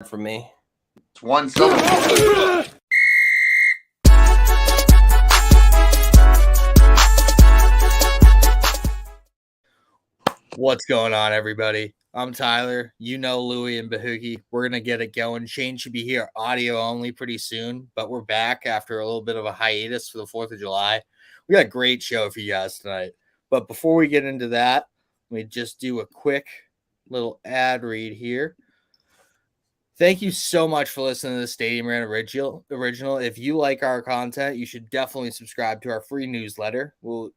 for me. It's 1-7. What's going on, everybody? I'm Tyler. You know Louie and Bahookie. We're going to get it going. Shane should be here audio only pretty soon, but we're back after a little bit of a hiatus for the 4th of July. We got a great show for you guys tonight. But before we get into that, let me just do a quick little ad read here. Thank you so much for listening to the StadiumRant original. If you like our content, you should definitely subscribe to our free newsletter. It'll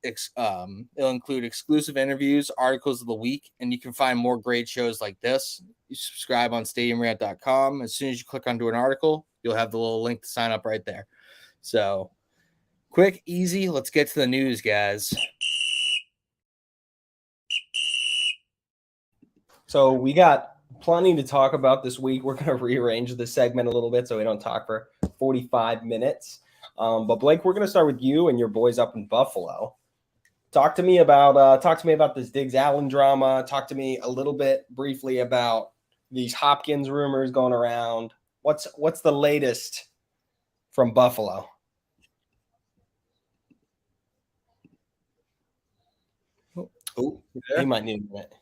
include exclusive interviews, articles of the week, and you can find more great shows like this. You subscribe on StadiumRant.com. As soon as you click onto an article, you'll have the little link to sign up right there. So, quick, easy. Let's get to the news, guys. So we got plenty to talk about this week. We're going to rearrange the segment a little bit so we don't talk for 45 minutes. But Blake, we're going to start with you and your boys up in Buffalo. Talk to me about this Diggs Allen drama. Talk to me a little bit briefly about these Hopkins rumors going around. What's the latest from Buffalo? Oh, he might need a minute.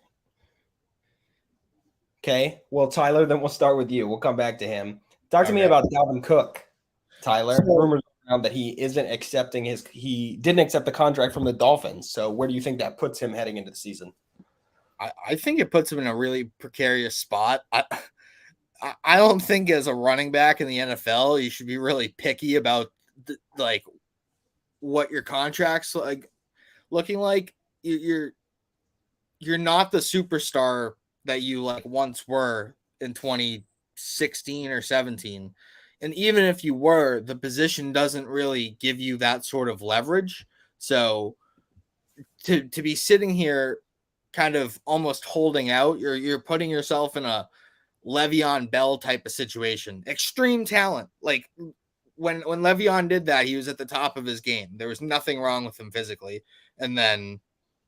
Okay, well, Tyler, then we'll start with you. We'll come back to him. Talk to me about Dalvin Cook, Tyler. Rumors around that he didn't accept the contract from the Dolphins. So where do you think that puts him heading into the season? I think it puts him in a really precarious spot. I don't think as a running back in the NFL, you should be really picky about what your contract's looking like. You're not the superstar that you once were in 2016 or 17. And even if you were, the position doesn't really give you that sort of leverage. So to be sitting here kind of almost holding out, you're putting yourself in a Le'Veon Bell type of situation. Extreme talent. Like when Le'Veon did that, he was at the top of his game. There was nothing wrong with him physically. And then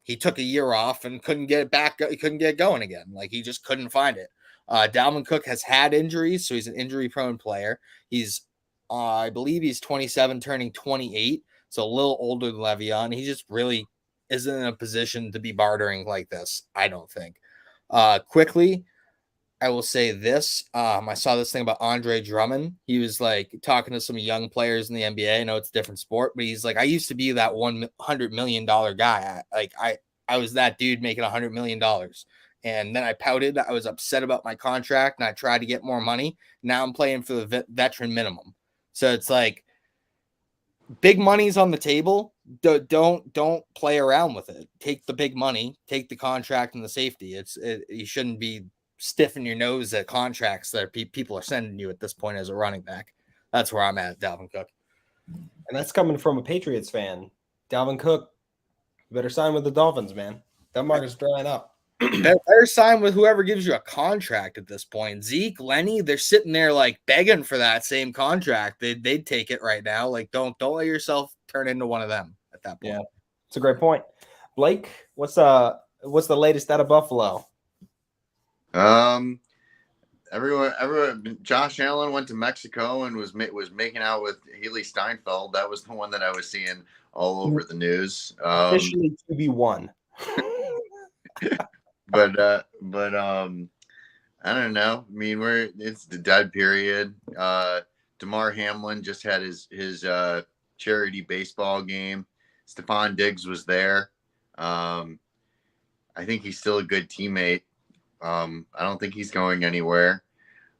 he took a year off and couldn't get it back. He couldn't get going again. He just couldn't find it. Dalvin Cook has had injuries, so he's an injury-prone player. He's, I believe he's 27, turning 28, so a little older than Le'Veon. He just really isn't in a position to be bartering like this, I don't think. Quickly, I will say this. I saw this thing about Andre Drummond. He was talking to some young players in the NBA. I know it's a different sport, but he's I used to be that $100 million guy. I was that dude making $100 million. And then I pouted. I was upset about my contract and I tried to get more money. Now I'm playing for the veteran minimum. So it's big money's on the table. Don't play around with it. Take the big money, take the contract and the safety. You shouldn't be stiffen your nose at contracts that people are sending you at this point as a running back. That's where I'm at, Dalvin Cook. And that's coming from a Patriots fan. Dalvin Cook, you better sign with the Dolphins, man. That market's drying up. Better sign with whoever gives you a contract at this point. Zeke, Lenny, they're sitting there begging for that same contract. They'd take it right now. Don't let yourself turn into one of them at that point. Yeah, it's a great point. Blake, what's the latest out of Buffalo? Everyone. Josh Allen went to Mexico and was making out with Haley Steinfeld. That was the one that I was seeing all over the news. Officially 2v1. But I don't know. I mean, it's the dead period. DeMar Hamlin just had his charity baseball game. Stephon Diggs was there. I think he's still a good teammate. I don't think he's going anywhere.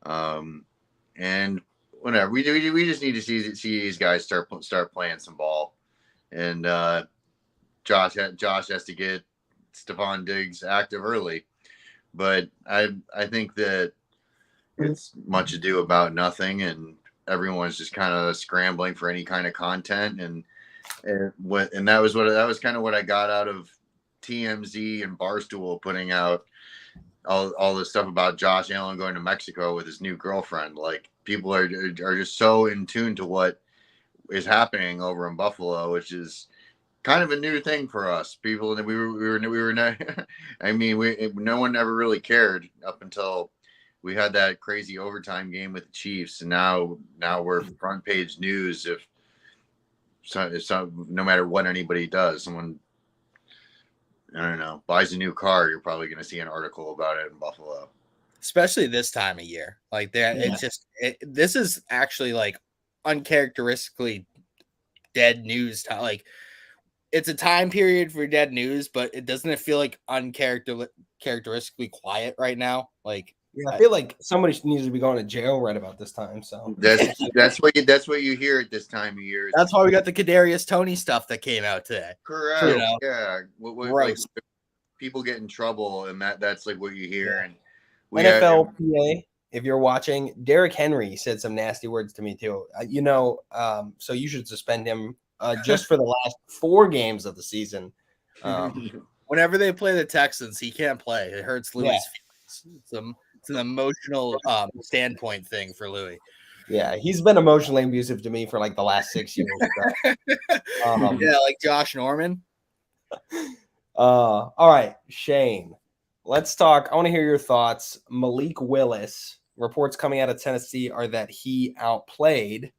And whatever. We just need to see these guys start playing some ball. And Josh has to get Stephon Diggs active early. But I think that it's much ado about nothing, and everyone's just kind of scrambling for any kind of content. And that was kind of what I got out of TMZ and Barstool putting out all this stuff about Josh Allen going to Mexico with his new girlfriend. People are just so in tune to what is happening over in Buffalo, which is kind of a new thing for us. People, we were not, I mean, no one ever really cared up until we had that crazy overtime game with the Chiefs, and now we're front page news if no matter what anybody does, someone, I don't know, buys a new car, you're probably going to see an article about it in Buffalo. Especially this time of year. Like it's just this is actually like uncharacteristically dead news. Like it's a time period for dead news, but it doesn't feel like uncharacteristically quiet right now. Like I feel like somebody needs to be going to jail right about this time. So that's what you hear at this time of year. That's why we got the Kadarius Toney stuff that came out today. Correct. You know? Yeah. Like, people get in trouble, and that's like what you hear. And NFL PA, if you're watching, Derrick Henry said some nasty words to me too. So you should suspend him just for the last 4 games of the season. Whenever they play the Texans, he can't play. It hurts Louie's feelings. It's an emotional standpoint thing for Louie. Yeah, he's been emotionally abusive to me for like the last 6 years. Like Josh Norman. All right, Shane. Let's talk. I want to hear your thoughts. Malik Willis, reports coming out of Tennessee are that he outplayed.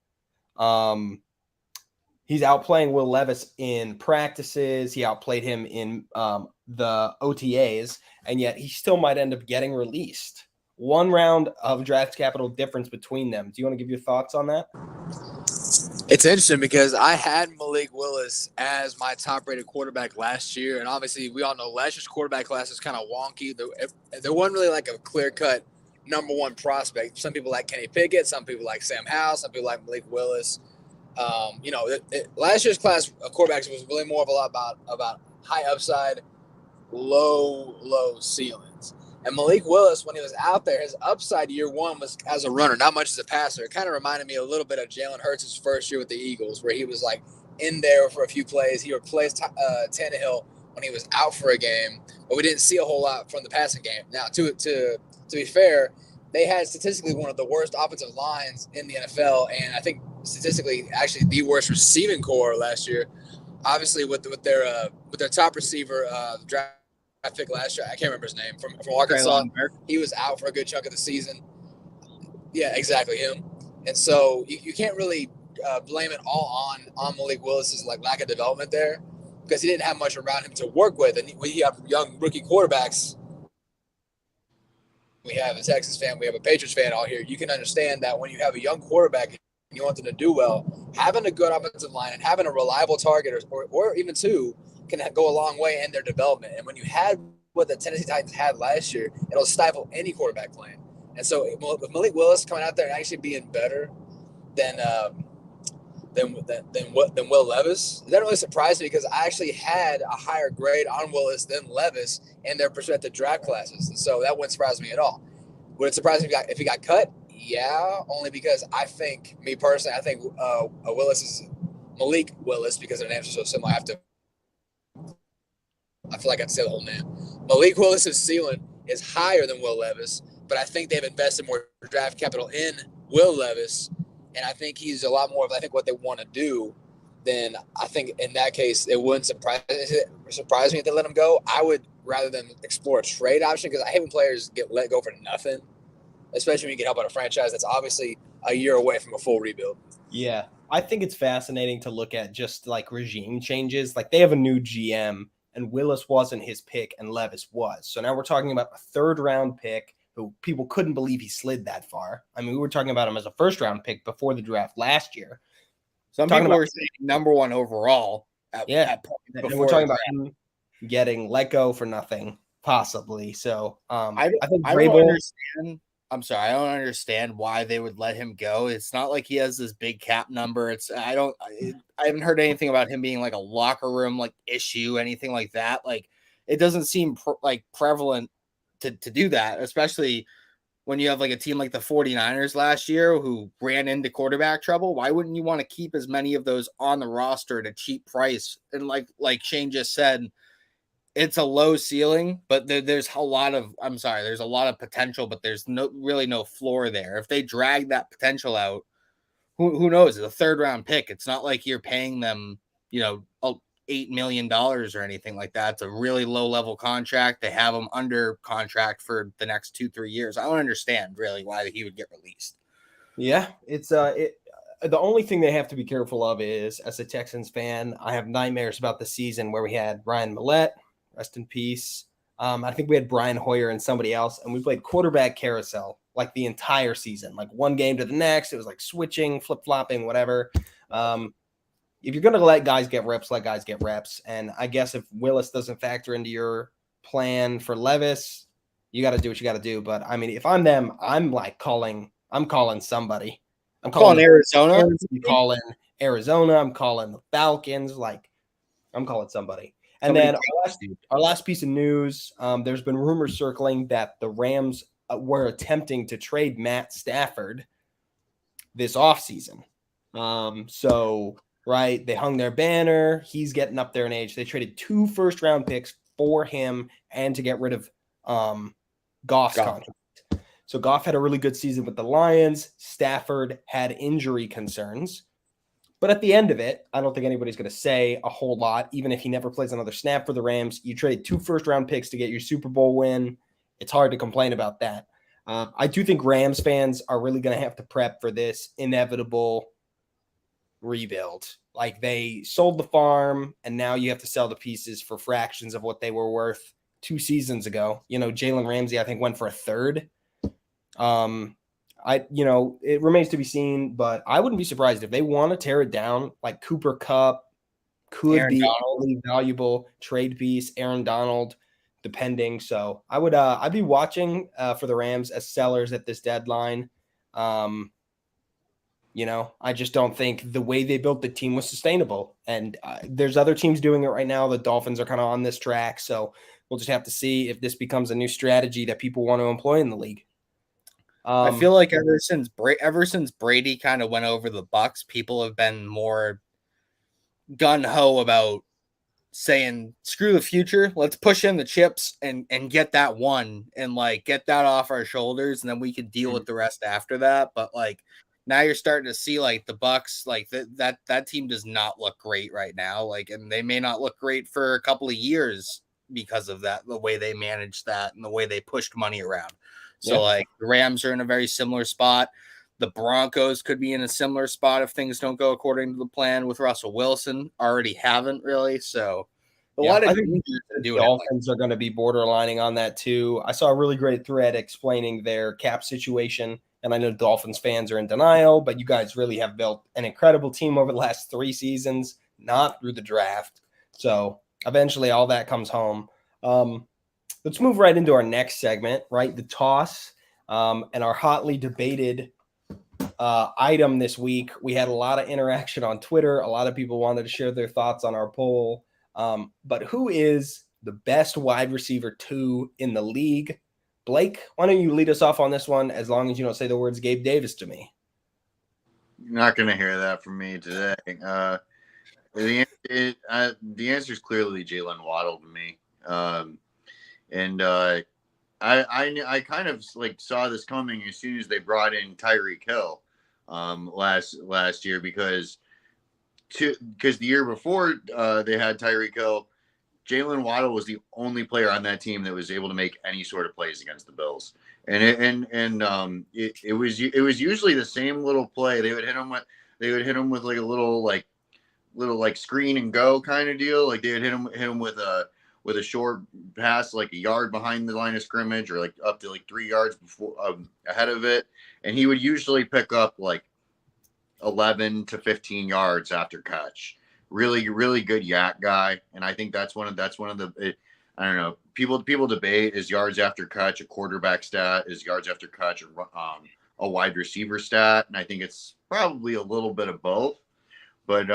He's outplaying Will Levis in practices. He outplayed him in the OTAs, and yet he still might end up getting released. 1 round of draft capital difference between them. Do you want to give your thoughts on that? It's interesting because I had Malik Willis as my top-rated quarterback last year, and obviously we all know last year's quarterback class is kind of wonky. There wasn't really like a clear-cut number 1 prospect. Some people like Kenny Pickett, some people like Sam Howell, some people like Malik Willis. Last year's class of quarterbacks was really more of a lot about high upside, low ceilings. And Malik Willis, when he was out there, his upside year 1 was as a runner, not much as a passer. It kind of reminded me a little bit of Jalen Hurts' first year with the Eagles, where he was like in there for a few plays. He replaced Tannehill when he was out for a game, but we didn't see a whole lot from the passing game. Now, to be fair, they had statistically one of the worst offensive lines in the NFL, and I think statistically actually the worst receiving core last year. Obviously, with their top receiver, draft pick last year, I can't remember his name, from Arkansas. He was out for a good chunk of the season. Yeah, exactly, him. And so you can't really blame it all on Malik Willis's like lack of development there, because he didn't have much around him to work with. And when you have young rookie quarterbacks, we have a Texas fan, we have a Patriots fan out here, you can understand that when you have a young quarterback and you want them to do well, having a good offensive line and having a reliable target or even 2 can go a long way in their development. And when you had what the Tennessee Titans had last year, it'll stifle any quarterback plan. And so with Malik Willis coming out there and actually being better than Will Levis, that really surprised me, because I actually had a higher grade on Willis than Levis in their prospective draft classes. And so that wouldn't surprise me at all. Would it surprise me if he got cut? Yeah, only because I think Malik Willis, because their names are so similar, I feel like I have to say the whole name. Malik Willis's ceiling is higher than Will Levis, but I think they've invested more draft capital in Will Levis, and I think he's a lot more of what they want to do. Then I think in that case it wouldn't surprise me if they let him go. I would rather than explore a trade option, because I hate when players get let go for nothing, especially when you get help out a franchise that's obviously a year away from a full rebuild. Yeah, I think it's fascinating to look at just like regime changes. Like they have a new GM, and Willis wasn't his pick and Levis was. So now we're talking about a 3rd round pick who people couldn't believe he slid that far. I mean, we were talking about him as a 1st round pick before the draft last year. Some people were saying number 1 overall. And we're talking about him getting let go for nothing, possibly. So I think I don't understand. I'm sorry, I don't understand why they would let him go. It's not like he has this big cap number. I haven't heard anything about him being like a locker room like issue, anything like that. Like it doesn't seem prevalent to do that, especially when you have like a team like the 49ers last year who ran into quarterback trouble. Why wouldn't you want to keep as many of those on the roster at a cheap price? And like Shane just said, it's a low ceiling, but there's a lot of potential, but there's no floor there. If they drag that potential out, who knows? It's a 3rd round pick. It's not like you're paying them, $8 million or anything like that. It's a really low level contract. They have him under contract for the next 2-3 years. I don't understand really why he would get released. Yeah, it's the only thing they have to be careful of is, as a Texans fan, I have nightmares about the season where we had Ryan Millette, rest in peace. I think we had Brian Hoyer and somebody else, and we played quarterback carousel like the entire season, like one game to the next. It was like switching, flip-flopping, whatever. If you're going to let guys get reps, let guys get reps. And I guess if Willis doesn't factor into your plan for Levis, you got to do what you got to do. But I mean, if I'm them, I'm calling somebody. I'm calling Arizona. I'm calling Arizona. I'm calling the Falcons. I'm calling somebody. And then our last piece of news, there's been rumors circling that the Rams were attempting to trade Matt Stafford this offseason. Right, they hung their banner. He's getting up there in age. They traded 2 first-round picks for him and to get rid of Goff's contract. So Goff had a really good season with the Lions. Stafford had injury concerns. But at the end of it, I don't think anybody's going to say a whole lot, even if he never plays another snap for the Rams. You trade 2 first-round picks to get your Super Bowl win. It's hard to complain about that. I do think Rams fans are really going to have to prep for this inevitable rebuild. Like, they sold the farm, and now you have to sell the pieces for fractions of what they were worth 2 seasons ago. Jalen Ramsey, I think, went for a third. It remains to be seen, but I wouldn't be surprised if they want to tear it down. Like, Cooper Kupp could Aaron be Donald. A really valuable trade piece. Aaron Donald, depending. So I'd be watching for the Rams as sellers at this deadline. I just don't think the way they built the team was sustainable. And there's other teams doing it right now. The Dolphins are kind of on this track. So we'll just have to see if this becomes a new strategy that people want to employ in the league. I feel like ever since Brady kind of went over the Bucs, people have been more gung-ho about saying, screw the future. Let's push in the chips and get that one and get that off our shoulders. And then we could deal with the rest after that. But now you're starting to see the Bucs, that team does not look great right now. And they may not look great for a couple of years because of that, the way they managed that and the way they pushed money around. So the Rams are in a very similar spot. The Broncos could be in a similar spot if things don't go according to the plan with Russell Wilson. Already haven't really. So I think the Dolphins are going to be borderlining on that too. I saw a really great thread explaining their cap situation. And I know Dolphins fans are in denial, but you guys really have built an incredible team over the last 3 seasons, not through the draft. So eventually all that comes home. Let's move right into our next segment, right? The toss, and our hotly debated item this week. We had a lot of interaction on Twitter. A lot of people wanted to share their thoughts on our poll. But who is the best wide receiver 2 in the league? Blake, why don't you lead us off on this one, as long as you don't say the words Gabe Davis to me? You're not going to hear that from me today. The answer is clearly Jalen Waddle to me. I kind of saw this coming as soon as they brought in Tyreek Hill last year because the year before they had Tyreek Hill, Jalen Waddle was the only player on that team that was able to make any sort of plays against the Bills. And it was usually the same little play. They would hit him with a little screen and go kind of deal. Like they would hit him with a short pass, a yard behind the line of scrimmage, or up to 3 yards before ahead of it. And he would usually pick up 11 to 15 yards after catch. Really, really good yak guy. And I think that's one of the, I don't know, people debate, is yards after catch a quarterback stat, is yards after catch a wide receiver stat. And I think it's probably a little bit of both, but,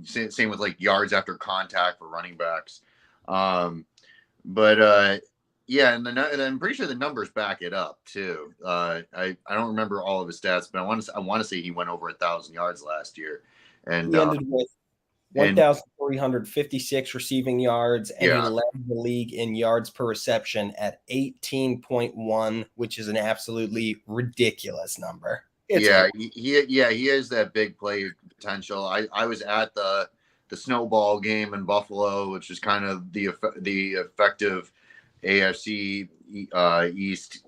same with yards after contact for running backs. And I'm pretty sure the numbers back it up too. I don't remember all of his stats, but I want to say he went over 1,000 yards last year. And he ended with 1,356 receiving yards, and he led the league in yards per reception at 18.1, which is an absolutely ridiculous number. He has that big play potential. I was at the snowball game in Buffalo, which is kind of the effective AFC East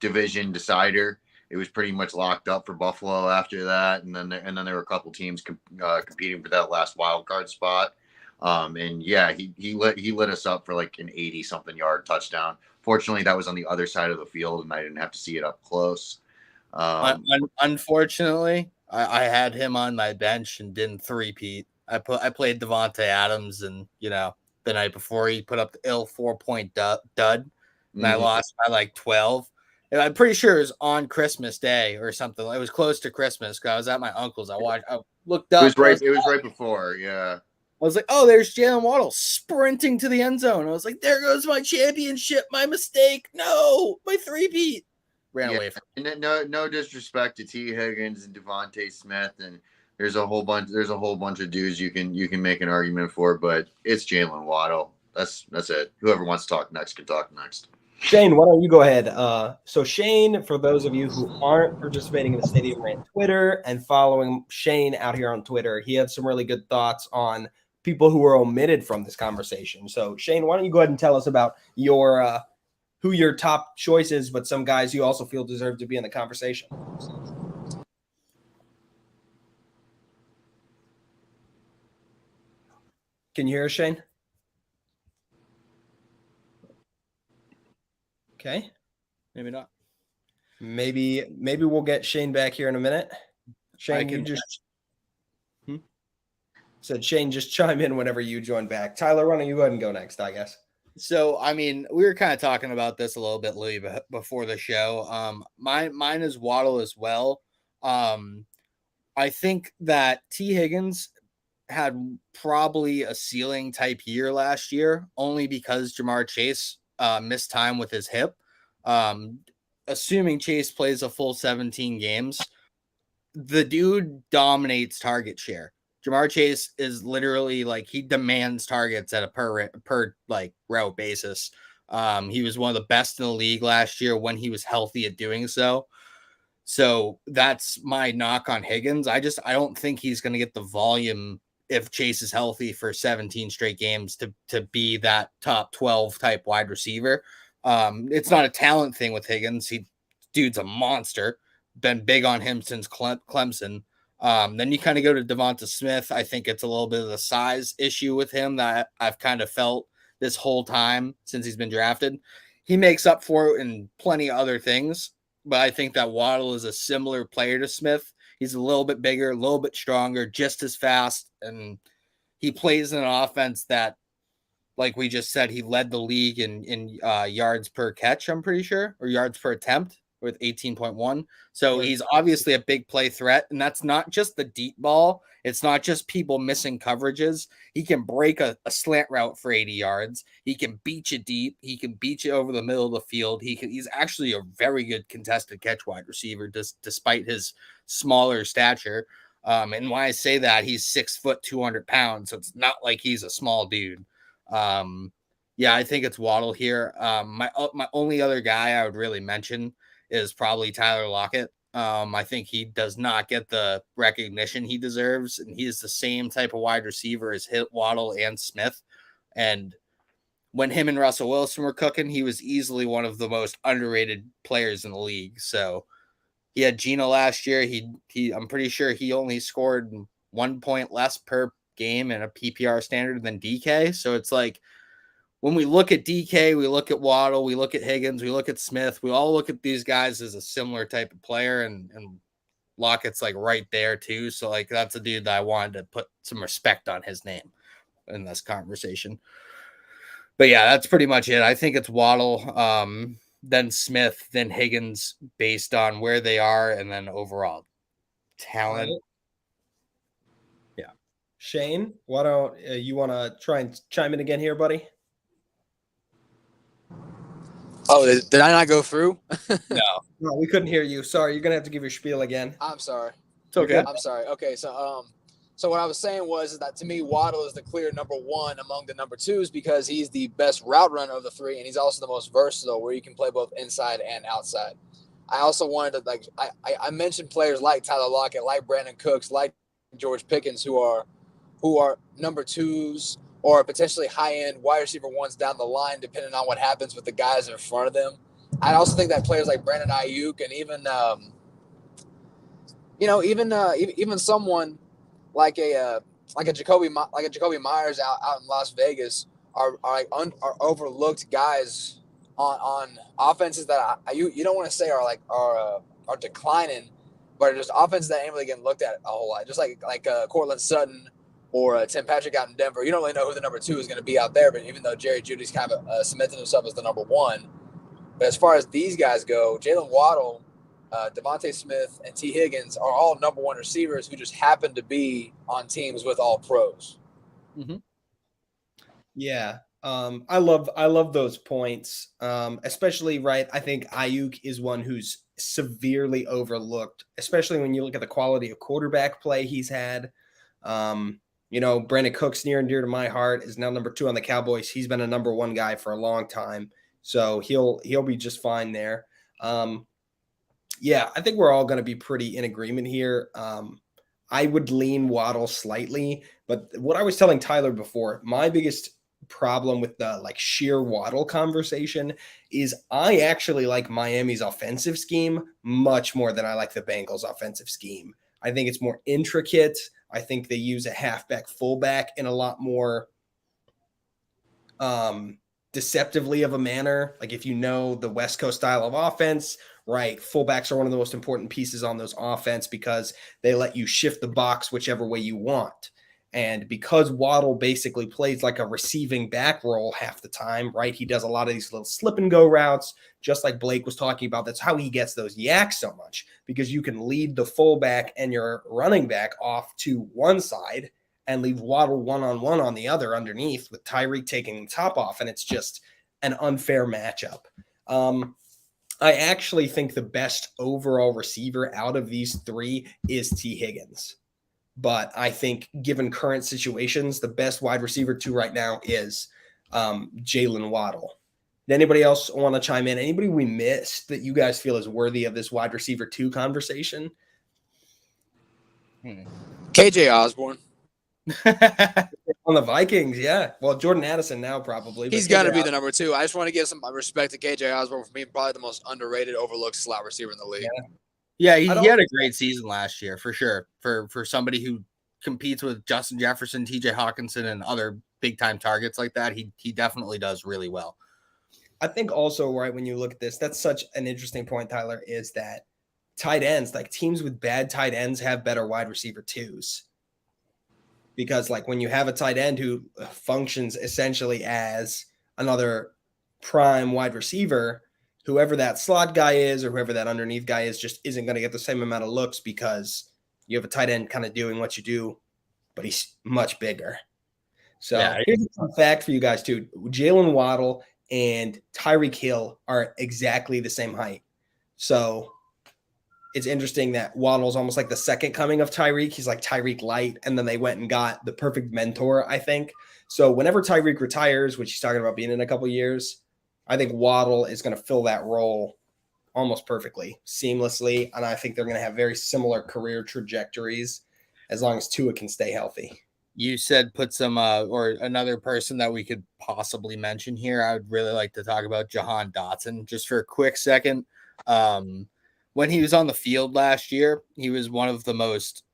division decider. It was pretty much locked up for Buffalo after that, and then there were a couple teams competing for that last wild card spot. And yeah, he lit us up for like an 80-something yard touchdown. Fortunately, that was on the other side of the field, and I didn't have to see it up close. Unfortunately, I had him on my bench and didn't three-peat. I played Devontae Adams, and the night before he put up the ill 4-point dud, and I lost by like 12. And I'm pretty sure it was on Christmas Day or something. It was close to Christmas because I was at my uncle's. I looked up. It was right before, yeah. I was like, oh, there's Jalen Waddle sprinting to the end zone. I was like, there goes my championship. My mistake. No, my three-peat. Ran away from it. No disrespect to T. Higgins and Devontae Smith, and there's a whole bunch of dudes you can make an argument for, but it's Jalen Waddle. That's it. Whoever wants to talk next can talk next. Shane, why don't you go ahead? So Shane, for those of you who aren't participating in the StadiumRant Twitter and following Shane out here on Twitter, he had some really good thoughts on people who were omitted from this conversation. So Shane, why don't you go ahead and tell us about your who your top choice is, but some guys you also feel deserve to be in the conversation. Can you hear us, Shane? Okay. Maybe not. Maybe we'll get Shane back here in a minute. Shane, you just said Shane, just chime in whenever you join back. Tyler, why don't you go ahead and go next, I guess. So, I mean, we were kind of talking about this a little bit, Louie, before the show. Mine is Waddle as well. I think that T. Higgins had probably a ceiling type year last year, only because Jamar Chase missed time with his hip. Assuming Chase plays a full 17 games, the dude dominates target share. Jamar Chase is literally like he demands targets at a per like route basis. He was one of the best in the league last year when he was healthy at doing so. So that's my knock on Higgins. I don't think he's going to get the volume if Chase is healthy for 17 straight games to be that top 12 type wide receiver. It's not a talent thing with Higgins. Dude's a monster. Been big on him since Clemson. Then you kind of go to Devonta Smith. I think it's a little bit of the size issue with him that I've kind of felt this whole time since he's been drafted. He makes up for it in plenty of other things, but I think that Waddle is a similar player to Smith. He's a little bit bigger, a little bit stronger, just as fast, and he plays in an offense that, like we just said, he led the league in yards per catch, I'm pretty sure, or yards per attempt with 18.1. So he's obviously a big play threat, and that's not just the deep ball. It's not just people missing coverages. He can break a slant route for 80 yards. He can beat you deep. He can beat you over the middle of the field. He's actually a very good contested catch wide receiver, despite his smaller stature. And when I say that, he's 6 foot, 200 pounds. So it's not like he's a small dude. Yeah, I think it's Waddle here. My only other guy I would really mention is probably Tyler Lockett. I think he does not get the recognition he deserves, and he is the same type of wide receiver as Waddle and Smith. And when him and Russell Wilson were cooking, he was easily one of the most underrated players in the league. So he had Geno last year. I'm pretty sure he only scored 1 point less per game in a PPR standard than DK. So it's like, when we look at DK, we look at Waddle, we look at Higgins, we look at Smith, we all look at these guys as a similar type of player, and Lockett's like right there too. So like that's a dude that I wanted to put some respect on his name in this conversation. But yeah, that's pretty much it. I think it's Waddle, then Smith, then Higgins, based on where they are, and then overall talent. Yeah. Shane, why don't you want to try and chime in again here, buddy? Oh, did I not go through? No, we couldn't hear you. Sorry, you're gonna have to give your spiel again. I'm sorry. It's okay. I'm sorry. Okay, so what I was saying was that to me, Waddle is the clear number one among the number twos because he's the best route runner of the three, and he's also the most versatile, where you can play both inside and outside. I also wanted to I mentioned players like Tyler Lockett, like Brandon Cooks, like George Pickens, who are who are number twos or potentially high-end wide receiver ones down the line, depending on what happens with the guys in front of them. I also think that players like Brandon Ayuk and even someone like a Jacoby Myers out in Las Vegas are overlooked guys on offenses that you don't want to say are declining, but are just offenses that ain't really getting looked at a whole lot. Just like Cortland Sutton or Tim Patrick out in Denver. You don't really know who the number 2 is going to be out there, but even though Jerry Jeudy's kind of cemented himself as the number 1. But as far as these guys go, Jalen Waddle, Devontae Smith, and T. Higgins are all number 1 receivers who just happen to be on teams with all pros. Mm-hmm. Yeah. I love those points. Especially right. I think Ayuk is one who's severely overlooked, especially when you look at the quality of quarterback play he's had. Brandon Cooks, near and dear to my heart, is now number 2 on the Cowboys. He's been a number 1 guy for a long time, so he'll be just fine there. Yeah, I think we're all going to be pretty in agreement here. I would lean Waddle slightly, but what I was telling Tyler before, my biggest problem with the sheer Waddle conversation is I actually like Miami's offensive scheme much more than I like the Bengals offensive scheme. I think it's more intricate. I think they use a halfback fullback in a lot more deceptively of a manner. Like if you know the West Coast style of offense, right, fullbacks are one of the most important pieces on those offense because they let you shift the box whichever way you want. And because Waddle basically plays like a receiving back role half the time, right? He does a lot of these little slip and go routes, just like Blake was talking about. That's how he gets those yaks so much, because you can lead the fullback and your running back off to one side and leave Waddle one-on-one on the other underneath with Tyreek taking the top off. And it's just an unfair matchup. I actually think the best overall receiver out of these 3 is T. Higgins. But I think given current situations, the best wide receiver 2 right now is Jalen Waddle. Did anybody else want to chime in? Anybody we missed that you guys feel is worthy of this wide receiver 2 conversation? KJ Osborne. On the Vikings, yeah. Well, Jordan Addison now probably. He's got to be the number 2. I just want to give some respect to KJ Osborne for being probably the most underrated, overlooked slot receiver in the league. Yeah, he had a great season last year for sure. For somebody who competes with Justin Jefferson, TJ Hawkinson, and other big time targets like that, he definitely does really well. I think also, right, when you look at this, that's such an interesting point, Tyler, is that tight ends, like teams with bad tight ends have better wide receiver 2s. Because when you have a tight end who functions essentially as another prime wide receiver, whoever that slot guy is or whoever that underneath guy is just isn't going to get the same amount of looks because you have a tight end kind of doing what you do, but he's much bigger. So here's a fun fact for you guys too. Jalen Waddle and Tyreek Hill are exactly the same height. So it's interesting that Waddle's almost like the second coming of Tyreek. He's like Tyreek light, and then they went and got the perfect mentor, I think. So whenever Tyreek retires, which he's talking about being in a couple of years, I think Waddle is going to fill that role almost perfectly, seamlessly, and I think they're going to have very similar career trajectories as long as Tua can stay healthy. You said put some or another person that we could possibly mention here. I would really like to talk about Jahan Dotson just for a quick second. When he was on the field last year, he was one of the most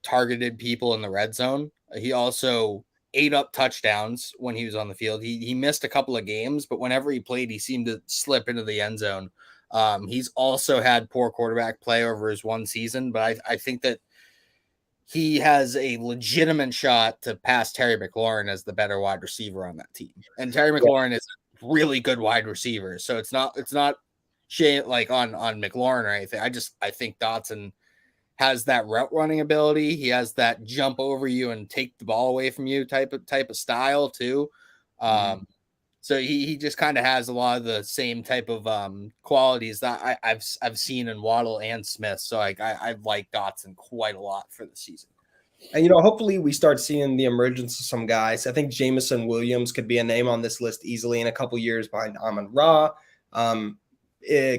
targeted people in the red zone. He also ate up touchdowns when he was on the field. He missed a couple of games, but whenever he played, he seemed to slip into the end zone. He's also had poor quarterback play over his one season, but I think that he has a legitimate shot to pass Terry McLaurin as the better wide receiver on that team. And Terry McLaurin is a really good wide receiver. So it's not shame like on McLaurin or anything. I think Dotson has that route running ability. He has that jump over you and take the ball away from you type of style too. So he just kind of has a lot of the same type of qualities that I've seen in Waddle and Smith. So I like Dotson quite a lot for the season. And, hopefully we start seeing the emergence of some guys. I think Jamison Williams could be a name on this list easily in a couple years behind Amon-Ra.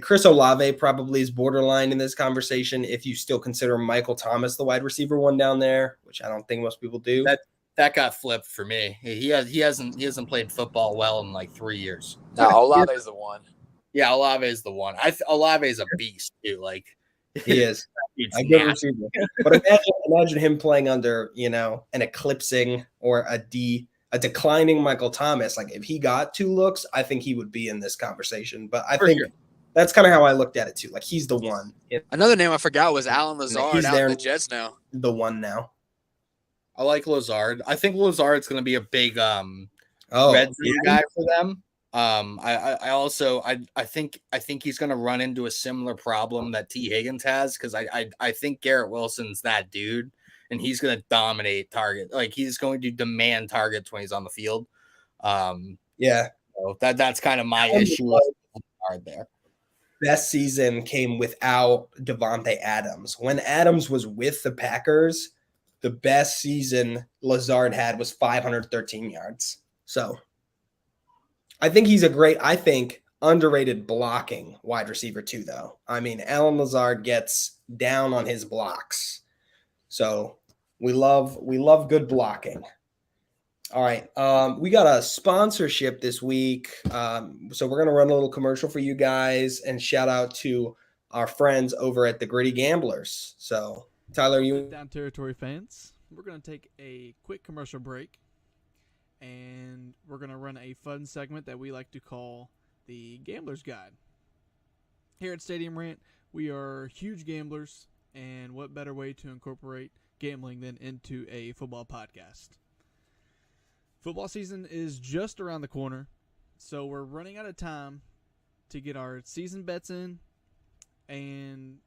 Chris Olave probably is borderline in this conversation if you still consider Michael Thomas the wide receiver 1 down there, which I don't think most people do. that got flipped for me. He hasn't played football well in like 3 years. No, Olave's the one. Yeah, Olave is the one. Olave is a beast too. Like He is it's a good nasty. receiver. But imagine him playing under, an eclipsing or a declining Michael Thomas. Like if he got 2 looks, I think he would be in this conversation. But I think that's kind of how I looked at it too. Like he's the one. Another name I forgot was Alan Lazard He's out there in the Jets now. The one now. I like Lazard. I think Lazard's going to be a big Oh, red zone guy for them. I think he's going to run into a similar problem that T. Higgins has because I think Garrett Wilson's that dude and he's going to dominate target. Like he's going to demand targets when he's on the field. yeah. So that's kind of my issue with Lazard there. Best season came without Devontae Adams. When Adams was with the Packers, the best season Lazard had was 513 yards. So I think he's underrated blocking wide receiver too, though. I mean, Alan Lazard gets down on his blocks. So we love good blocking. All right. We got a sponsorship this week. So we're going to run a little commercial for you guys and shout out to our friends over at the Gritty Gamblers. So Tyler, Down Territory fans, we're going to take a quick commercial break and we're going to run a fun segment that we like to call the Gambler's Guide. Here at Stadium Rant, we are huge gamblers, and what better way to incorporate gambling than into a football podcast? Football season is just around the corner, so we're running out of time to get our season bets in, and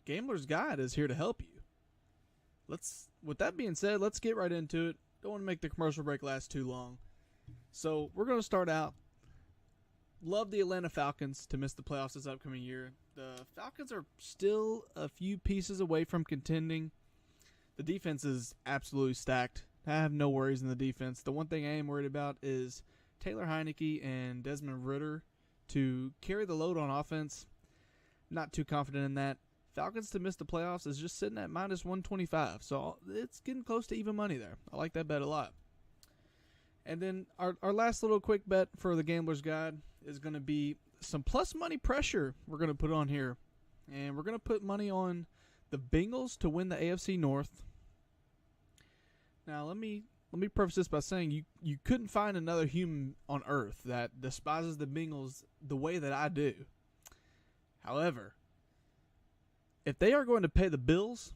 Gambler's Guide is here to help you. With that being said, let's get right into it. Don't want to make the commercial break last too long. So we're going to start out. Love the Atlanta Falcons to miss the playoffs this upcoming year. The Falcons are still a few pieces away from contending. The defense is absolutely stacked. I have no worries in the defense. The one thing I am worried about is Taylor Heineke and Desmond Ridder to carry the load on offense. Not too confident in that. Falcons to miss the playoffs is just sitting at minus 125. So it's getting close to even money there. I like that bet a lot. And then our last little quick bet for the Gambler's Guide is going to be some plus money pressure we're going to put on here. And we're going to put money on the Bengals to win the AFC North. Now, let me preface this by saying you couldn't find another human on earth that despises the Bengals the way that I do. However, if they are going to pay the bills,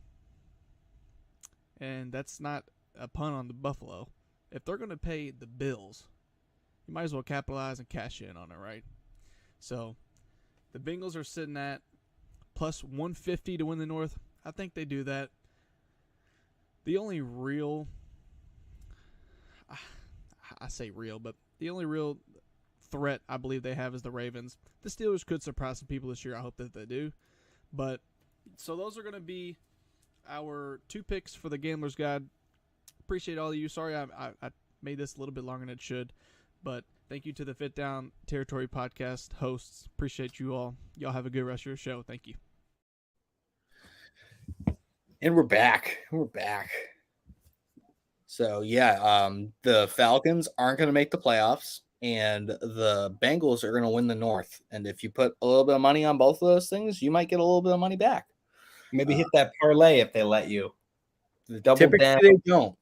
and that's not a pun on the Buffalo, if they're going to pay the bills, you might as well capitalize and cash in on it, right? So, the Bengals are sitting at plus 150 to win the North. I think they do that. The only real, I say real, but the only real threat I believe they have is the Ravens. The Steelers could surprise some people this year. I hope that they do. But, so those are going to be our 2 picks for the Gambler's Guide. Appreciate all of you. Sorry I made this a little bit longer than it should. But thank you to the Fit Down Territory podcast hosts. Appreciate you all. Y'all have a good rest of your show. Thank you. And we're back. So, yeah, the Falcons aren't going to make the playoffs, and the Bengals are going to win the North. And if you put a little bit of money on both of those things, you might get a little bit of money back. Maybe hit that parlay if they let you. Typically, they don't.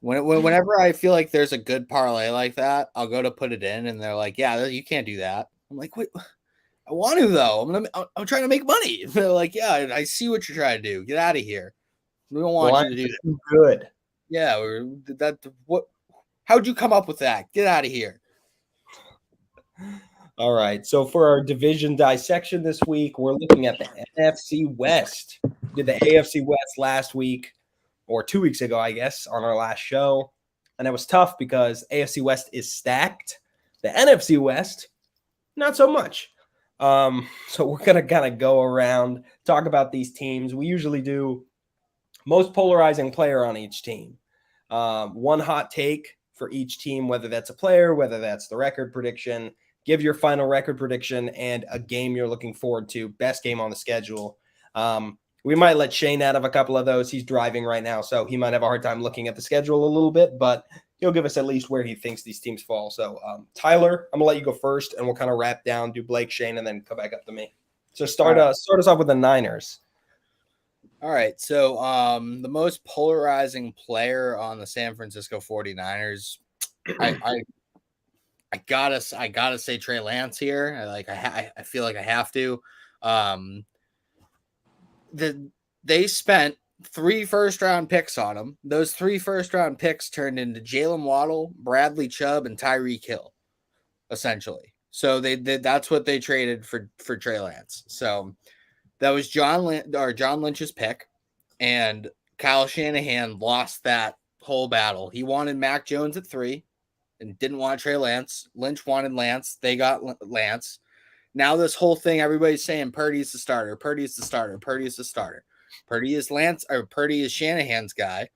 Whenever I feel like there's a good parlay like that, I'll go to put it in, and they're like, "Yeah, you can't do that." I'm like, "Wait, I want to though. I'm trying to make money." They're like, "Yeah, I see what you're trying to do. Get out of here. We don't want you to do that." Good. Yeah, what? How'd you come up with that? Get out of here. All right. So for our division dissection this week, we're looking at the NFC West. We did the AFC West last week, or 2 weeks ago, I guess, on our last show. And it was tough because AFC West is stacked. The NFC West, not so much. So we're going to kind of go around, talk about these teams. We usually do most polarizing player on each team. One hot take for each team, whether that's a player, whether that's the record prediction. Give your final record prediction and a game you're looking forward to, best game on the schedule. We might let Shane out of a couple of those. He's driving right now, so he might have a hard time looking at the schedule a little bit, but he'll give us at least where he thinks these teams fall. So, Tyler, I'm going to let you go first, and we'll kind of wrap down, do Blake, Shane, and then come back up to me. So start us off with the Niners. All right. So the most polarizing player on the San Francisco 49ers, I gotta say Trey Lance here. I feel like I have to. They spent 3 first-round picks on him. Those 3 first-round picks turned into Jalen Waddle, Bradley Chubb, and Tyreek Hill, essentially. So that's what they traded for Trey Lance. So that was John Lynch's pick, and Kyle Shanahan lost that whole battle. He wanted Mac Jones at 3 and didn't want Trey Lance. Lynch wanted Lance. They got Lance. Now this whole thing, everybody's saying Purdy's the starter. Purdy's the starter. Purdy's the starter. Purdy is Shanahan's guy.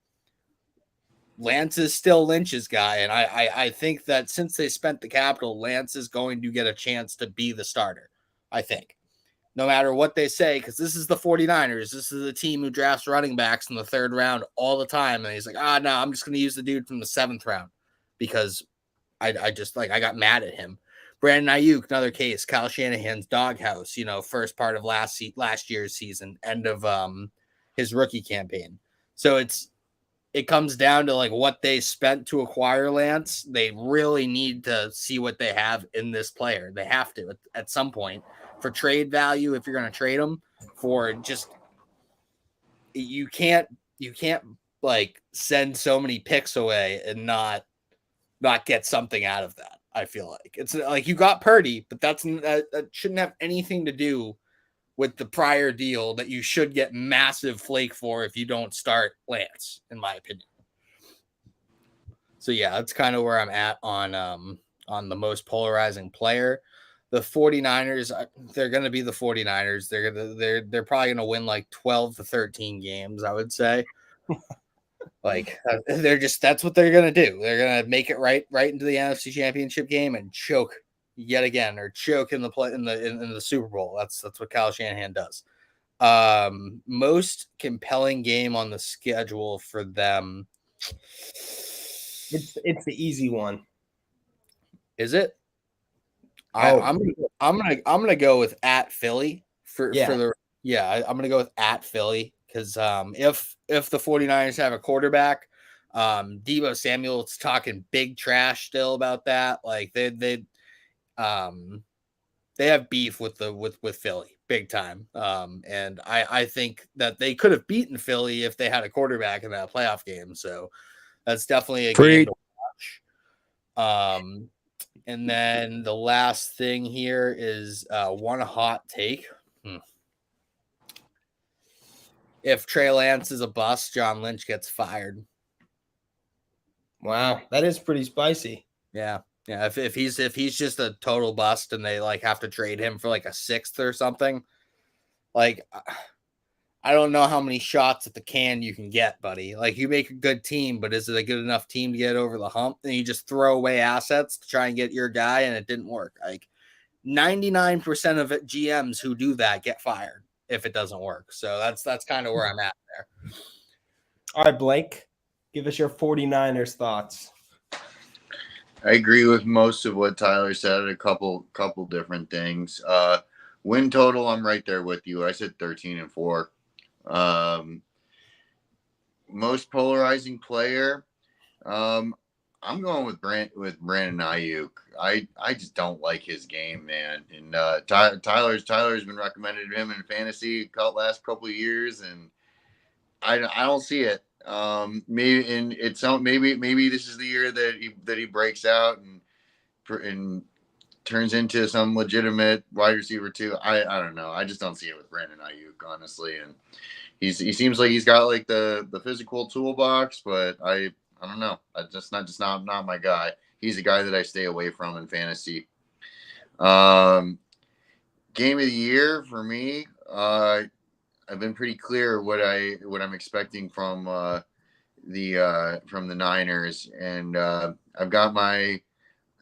Lance is still Lynch's guy. And I think that since they spent the capital, Lance is going to get a chance to be the starter, I think. No matter what they say, because this is the 49ers. This is a team who drafts running backs in the 3rd round all the time. And he's like, no, I'm just going to use the dude from the 7th round because I got mad at him. Brandon Ayuk, another case. Kyle Shanahan's doghouse, first part of last year's season, end of his rookie campaign. So it comes down to like what they spent to acquire Lance. They really need to see what they have in this player. They have to at some point for trade value. If you're going to trade him for just, you can't like send so many picks away and not get something out of that. I feel like it's like you got Purdy, but that shouldn't have anything to do with the prior deal that you should get massive flake for if you don't start Lance, in my opinion. So yeah, that's kind of where I'm at on the most polarizing player. The 49ers, they're going to be the 49ers. They're probably going to win like 12 to 13 games, I would say. Like that's what they're going to do. They're going to make it right into the NFC Championship game and choke yet again, or choke in the Super Bowl. That's what Kyle Shanahan does. Most compelling game on the schedule for them. It's the easy one. Is it? I'm gonna go with at Philly I'm gonna go with at Philly because if the 49ers have a quarterback, Deebo Samuel's talking big trash still about that. Like they have beef with Philly big time. And I think that they could have beaten Philly if they had a quarterback in that playoff game. So that's definitely a game to watch. And then the last thing here is one hot take. If Trey Lance is a bust, John Lynch gets fired. Wow, that is pretty spicy. Yeah. Yeah, if he's just a total bust and they like have to trade him for like a 6th or something, like I don't know how many shots at the can you can get, buddy. Like you make a good team, but is it a good enough team to get over the hump? And you just throw away assets to try and get your guy, and it didn't work. Like 99% of it, GMs who do that get fired if it doesn't work. So that's kind of where I'm at there. All right, Blake, give us your 49ers thoughts. I agree with most of what Tyler said. A couple different things. Win total, I'm right there with you. I said 13-4. Most polarizing player, I'm going with Brandon Ayuk. I just don't like his game, man. And Tyler's been recommended him in fantasy last couple of years, and I don't see it. Maybe this is the year that he breaks out and turns into some legitimate wide receiver too. I don't know. I just don't see it with Brandon Ayuk, honestly. And he seems like he's got like the physical toolbox, but I don't know. Just not my guy. He's a guy that I stay away from in fantasy. Game of the year for me. I've been pretty clear what I'm expecting from the Niners, and I've got my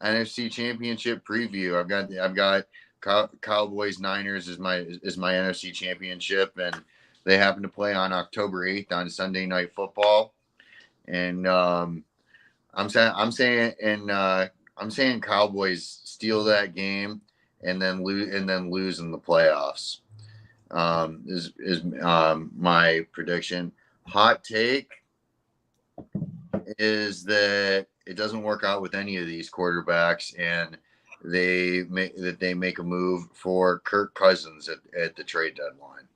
NFC Championship preview. I've got Cowboys Niners is my NFC Championship, and they happen to play on October 8th on Sunday Night Football, and I'm saying Cowboys steal that game and then lose in the playoffs. Is my prediction. Hot take is that it doesn't work out with any of these quarterbacks, and they make a move for Kirk Cousins at the trade deadline.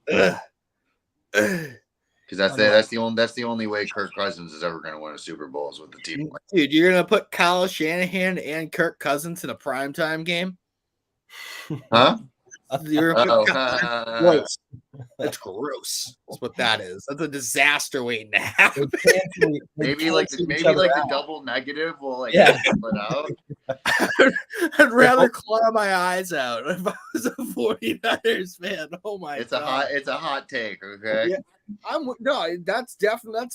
Because that's the only way Kirk Cousins is ever going to win a Super Bowl is with the team. Dude, you're gonna put Kyle Shanahan and Kirk Cousins in a primetime game? Huh? Gross. That's gross. That's what that is. That's a disaster waiting to happen. Maybe the double negative will split out. I'd rather claw my eyes out if I was a 49ers fan. Oh my god. It's a hot take, okay? Yeah. That's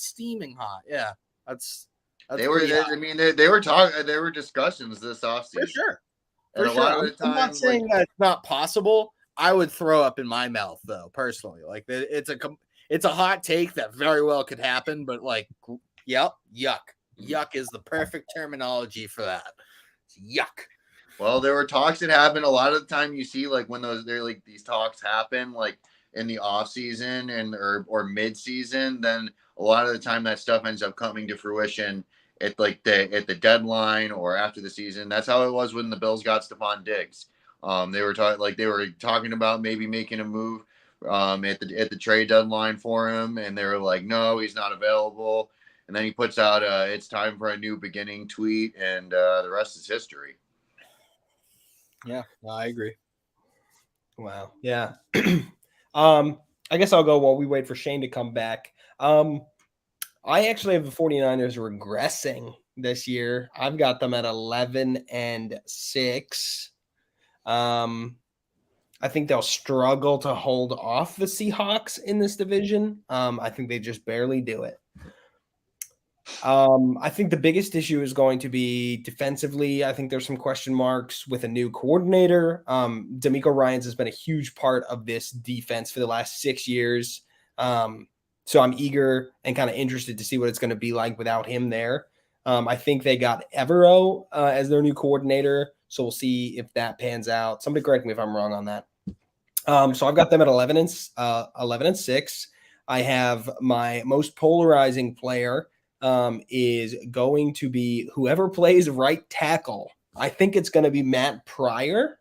steaming hot. Yeah. That's they were talking, there were discussions this offseason. For sure. And a lot of the time, I'm not saying that it's not possible. I would throw up in my mouth, though, personally. Like, it's a hot take that very well could happen, but yuck. Yuck is the perfect terminology for that. It's yuck. Well, there were talks that happened. A lot of the time, you see, like when these talks happen, like in the off season or mid season, then a lot of the time that stuff ends up coming to fruition at the deadline or after the season. That's how it was when the Bills got Stephon Diggs. They were talking about maybe making a move at the trade deadline for him, and they were like, no, he's not available. And then he puts out "It's time for a new beginning" tweet, and the rest is history. Yeah, no, I agree. Wow. Yeah. I guess I'll go while we wait for Shane to come back. I actually have the 49ers regressing this year. I've got them at 11-6. I think they'll struggle to hold off the Seahawks in this division. I think they just barely do it. I think the biggest issue is going to be defensively. I think there's some question marks with a new coordinator. D'Amico Ryans has been a huge part of this defense for the last 6 years. So I'm eager and kind of interested to see what it's going to be like without him there. I think they got Evero as their new coordinator, so we'll see if that pans out. Somebody correct me if I'm wrong on that. So I've got them at 11-6. I have my most polarizing player is going to be whoever plays right tackle. I think it's going to be Matt Pryor.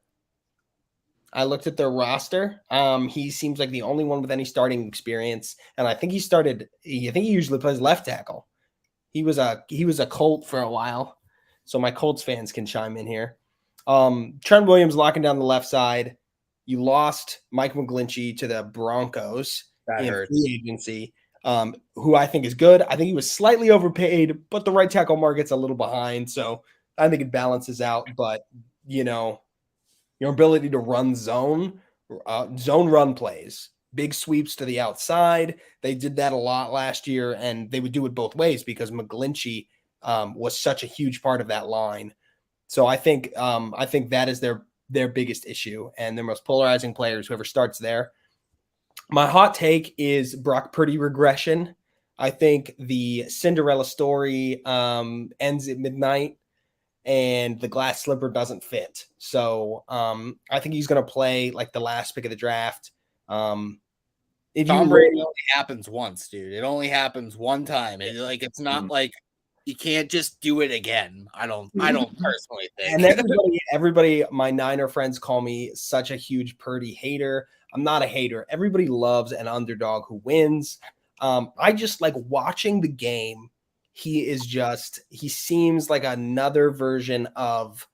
I looked at their roster. He seems like the only one with any starting experience, and I think he usually plays left tackle. He was a Colt for a while, so my Colts fans can chime in here. Trent Williams locking down the left side. You lost Mike McGlinchey to the Broncos in free agency, who I think is good. I think he was slightly overpaid, but the right tackle market's a little behind, so I think it balances out. But your ability to run zone run plays, big sweeps to the outside. They did that a lot last year, and they would do it both ways because McGlinchey was such a huge part of that line. So I think that is their biggest issue and their most polarizing players, whoever starts there. My hot take is Brock Purdy regression. I think the Cinderella story ends at midnight, and the glass slipper doesn't fit. So I think he's going to play like the last pick of the draft. Tom Brady only happens once, dude. It only happens one time. It's not like you can't just do it again. I don't personally think. And everybody, my Niner friends call me such a huge Purdy hater. I'm not a hater. Everybody loves an underdog who wins. I just like watching the game. He seems like another version of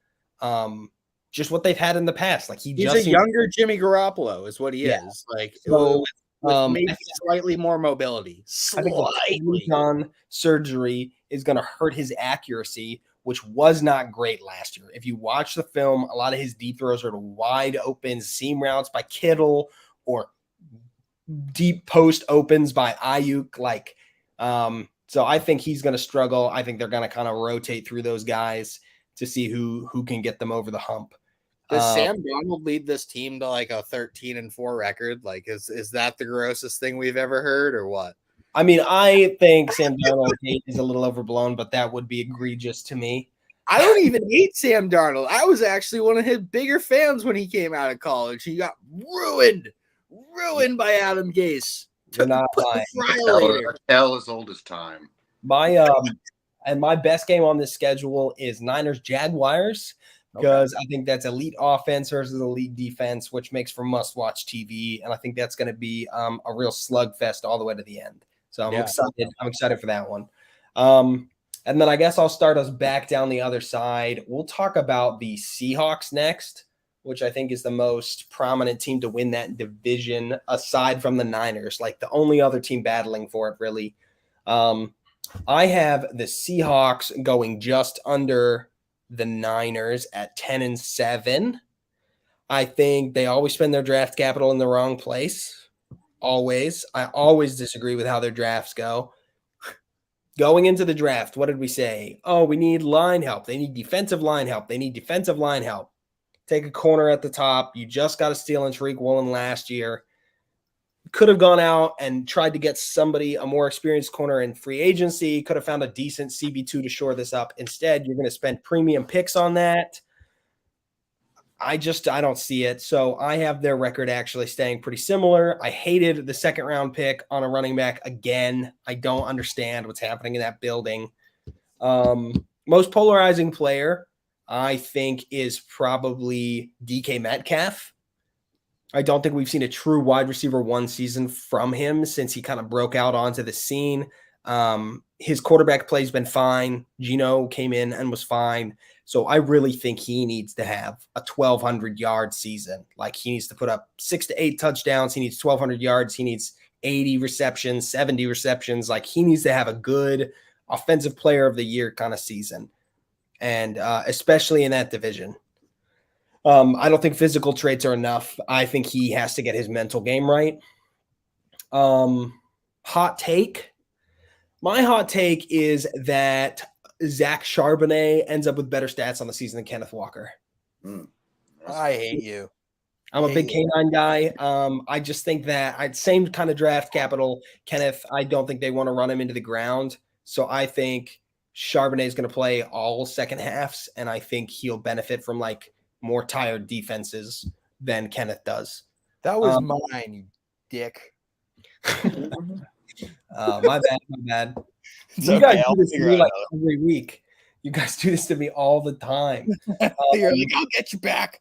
just what they've had in the past. Like he's a younger Jimmy Garoppolo is what he is. Like so, with maybe slightly more mobility. I think the surgery is going to hurt his accuracy, which was not great last year. If you watch the film, a lot of his deep throws are to wide open seam routes by Kittle or deep post opens by Ayuk. So I think he's going to struggle. I think they're going to kind of rotate through those guys to see who can get them over the hump. Does Um, Sam Darnold lead this team to like a 13-4 record? Like, is that the grossest thing we've ever heard, or what? I mean, I think Sam Darnold hate is a little overblown, but that would be egregious to me. I don't even hate Sam Darnold. I was actually one of his bigger fans when he came out of college. He got ruined by Adam Gase. You're not Put lying. the file later. Hell as old as time. My best game on this schedule is Niners Jaguars because I think that's elite offense versus elite defense, which makes for must-watch TV, and I think that's going to be a real slugfest all the way to the end. So I'm excited. I'm excited for that one. And then I guess I'll start us back down the other side. We'll talk about the Seahawks next, which I think is the most prominent team to win that division aside from the Niners, like the only other team battling for it, really. I have the Seahawks going just under the Niners at 10-7. I think they always spend their draft capital in the wrong place. Always. I always disagree with how their drafts go. Going into the draft, what did we say? Oh, we need line help. They need defensive line help. They need defensive line help. Take a corner at the top. You just got to steal in Tariq Woolen last year. Could have gone out and tried to get somebody, a more experienced corner in free agency. Could have found a decent CB2 to shore this up. Instead, you're going to spend premium picks on that. I don't see it. So I have their record actually staying pretty similar. I hated the second round pick on a running back again. I don't understand what's happening in that building. Most polarizing player, I think, is probably DK Metcalf. I don't think we've seen a true wide receiver one season from him since he kind of broke out onto the scene. His quarterback play has been fine. Geno came in and was fine. So I really think he needs to have a 1,200-yard season. Like, he needs to put up 6 to 8 touchdowns. He needs 1,200 yards. He needs 80 receptions, 70 receptions. Like, he needs to have a good offensive player of the year kind of season, and especially in that division. I don't think physical traits are enough. I think he has to get his mental game right. Hot take. My hot take is that Zach Charbonnet ends up with better stats on the season than Kenneth Walker. I hate you. I'm a big K9 guy. I just think that same kind of draft capital. Kenneth, I don't think they want to run him into the ground. So I think Charbonnet is going to play all second halves, and I think he'll benefit from like more tired defenses than Kenneth does. That was mine, you dick. My bad. It's You okay, guys I'll do this to figure me out like every week. You guys do this to me all the time. You're like, I'll get you back.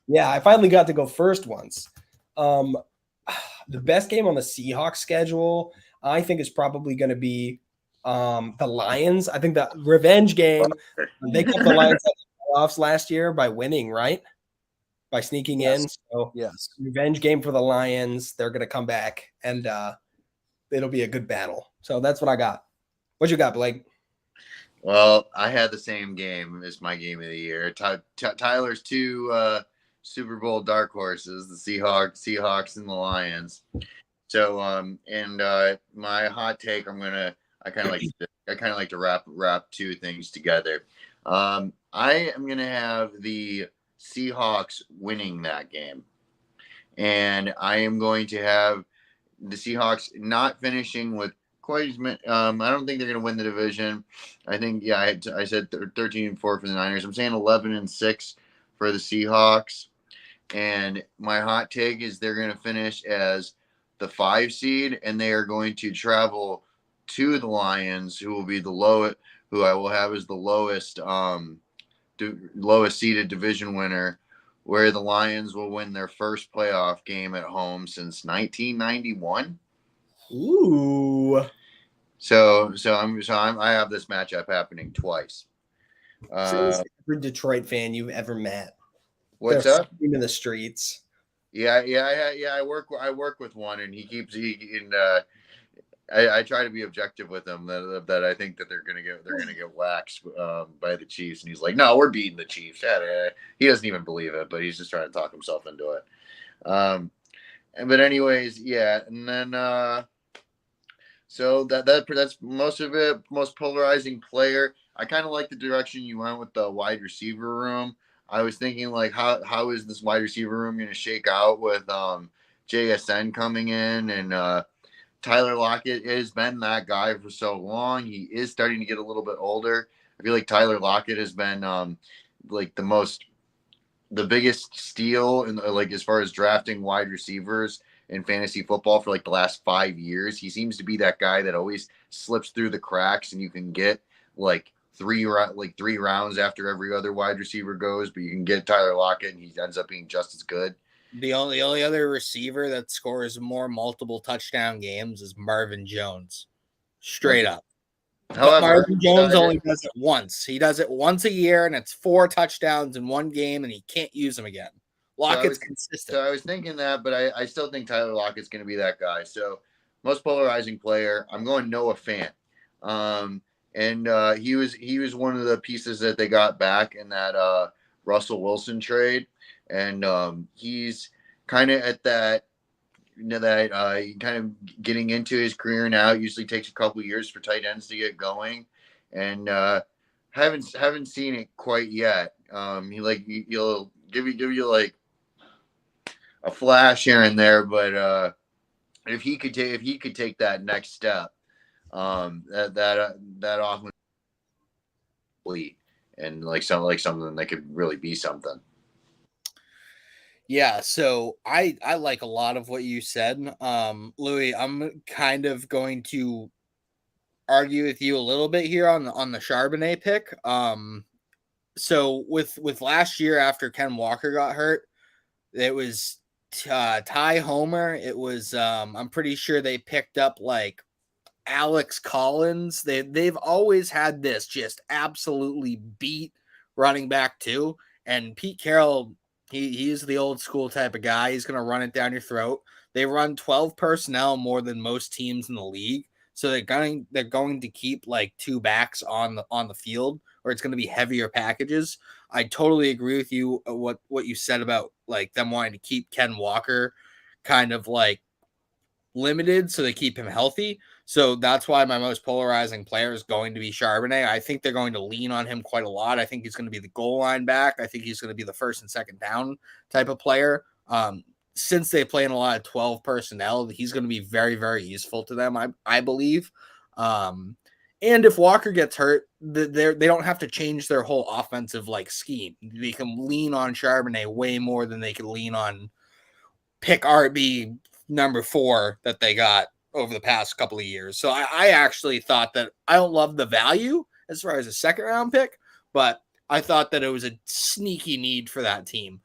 Yeah, I finally got to go first once. The best game on the Seahawks schedule, I think, is probably going to be the Lions. I think the revenge game, they kept the Lions at the playoffs last year by winning, right? By sneaking in. So Yes. revenge game for the Lions. They're going to come back, and it'll be a good battle. So that's what I got. What you got, Blake? Well, I had the same game as my game of the year. Tyler's two Super Bowl dark horses, the Seahawks and the Lions. So, my hot take, I kind of like to wrap two things together. I am gonna have the Seahawks winning that game, and I am going to have the Seahawks not finishing with quite as many. I don't think they're going to win the division. I think, I said 13-4 for the Niners. I'm saying 11-6 for the Seahawks. And my hot take is they're going to finish as the 5 seed, and they are going to travel to the Lions, who will be the lowest, who I will have as the lowest seeded division winner, where the Lions will win their first playoff game at home since 1991. Ooh. So I have this matchup happening twice. Every Detroit fan you've ever met. What's They're up? in the streets. Yeah. I work with one, and I try to be objective with him that I think that they're gonna get waxed by the Chiefs, and he's like, no, we're beating the Chiefs. He doesn't even believe it, but he's just trying to talk himself into it. But anyways, yeah, and then so that's most of it. Most polarizing player. I kind of like the direction you went with the wide receiver room. I was thinking like how is this wide receiver room going to shake out with JSN coming in, and Tyler Lockett has been that guy for so long. He is starting to get a little bit older. I feel like Tyler Lockett has been like the biggest steal in like as far as drafting wide receivers in fantasy football for like the last 5 years. He seems to be that guy that always slips through the cracks, and you can get like three rounds after every other wide receiver goes, but you can get Tyler Lockett and he ends up being just as good. The only other receiver that scores more multiple touchdown games is Marvin Jones. Straight up. But Marvin Jones only does it once. He does it once a year, and it's 4 touchdowns in one game, and he can't use them again. Lockett's consistent. So I was thinking that, but I still think Tyler Lockett's going to be that guy. So most polarizing player, I'm going Noah Fant. And he was one of the pieces that they got back in that Russell Wilson trade. And he's kind of at that, kind of getting into his career now. It usually takes a couple years for tight ends to get going, and haven't seen it quite yet. He'll give you like a flash here and there, but if he could take that next step, that offense and like something that could really be something. Yeah, so I like a lot of what you said. Louie, I'm kind of going to argue with you a little bit here on the Charbonnet pick. So with last year after Ken Walker got hurt, it was Ty Homer. It was I'm pretty sure they picked up like Alex Collins. They've always had this just absolutely beat running back too, and Pete Carroll. He is the old school type of guy. He's going to run it down your throat. They run 12 personnel more than most teams in the league. So they're going to keep like 2 backs on the field, or it's going to be heavier packages. I totally agree with you what you said about like them wanting to keep Ken Walker kind of like limited so they keep him healthy. So that's why my most polarizing player is going to be Charbonnet. I think they're going to lean on him quite a lot. I think he's going to be the goal line back. I think he's going to be the first and second down type of player. Since they play in a lot of 12 personnel, he's going to be very, very useful to them, I believe. And if Walker gets hurt, they don't have to change their whole offensive like scheme. They can lean on Charbonnet way more than they can lean on pick RB number 4 that they got over the past couple of years. So I actually thought that I don't love the value as far as a second round pick, but I thought that it was a sneaky need for that team.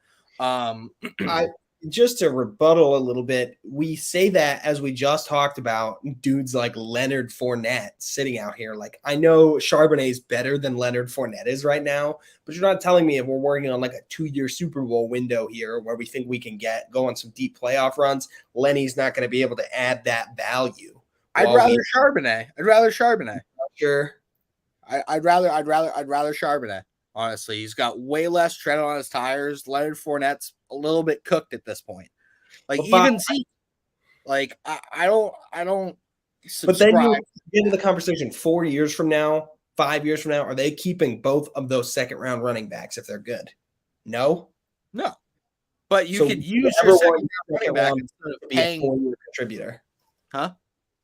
Just to rebuttal a little bit, we say that as we just talked about dudes like Leonard Fournette sitting out here. Like, I know Charbonnet is better than Leonard Fournette is right now, but you're not telling me if we're working on like a 2-year Super Bowl window here where we think we can go on some deep playoff runs, Lenny's not going to be able to add that value. I'd rather Charbonnet. Sure. I'd rather Charbonnet. Honestly, he's got way less tread on his tires. Leonard Fournette's a little bit cooked at this point. Like, even Zeke, like I don't subscribe. But then you get into the conversation 4 years from now, 5 years from now, are they keeping both of those second round running backs if they're good? No. But you could use your second round running back instead of paying a 4-year contributor. Huh?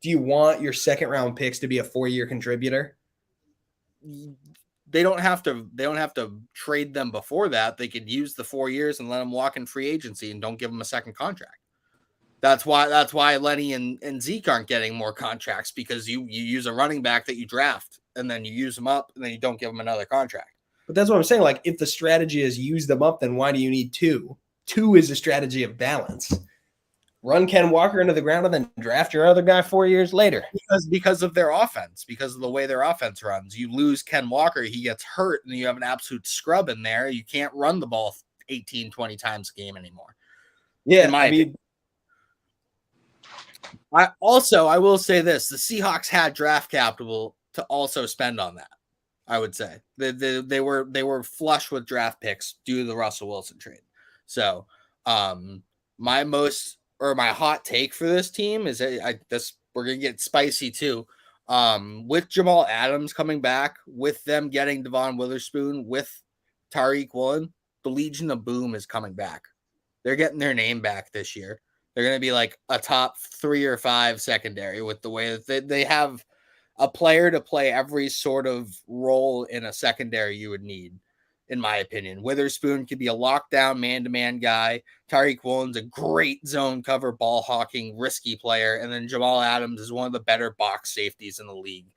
Do you want your second round picks to be a 4-year contributor? They don't have to trade them before that. They could use the 4 years and let them walk in free agency and don't give them a second contract. That's why Lenny and Zeke aren't getting more contracts, because you use a running back that you draft and then you use them up and then you don't give them another contract. But that's what I'm saying. Like, if the strategy is use them up, then why do you need 2? 2 is a strategy of balance. Run Ken Walker into the ground and then draft your other guy 4 years later. Because of their offense, because of the way their offense runs. You lose Ken Walker, he gets hurt, and you have an absolute scrub in there. You can't run the ball 18, 20 times a game anymore. Yeah, I will say this. The Seahawks had draft capital to also spend on that, I would say. They were flush with draft picks due to the Russell Wilson trade. So my hot take for this team is we're going to get spicy too. With Jamal Adams coming back, with them getting Devon Witherspoon, with Tariq Woolen, the Legion of Boom is coming back. They're getting their name back this year. They're going to be like a top 3 or 5 secondary with the way that they have a player to play every sort of role in a secondary you would need, in my opinion. Witherspoon could be a lockdown man-to-man guy. Tyreek Woolen's a great zone cover, ball hawking, risky player. And then Jamal Adams is one of the better box safeties in the league.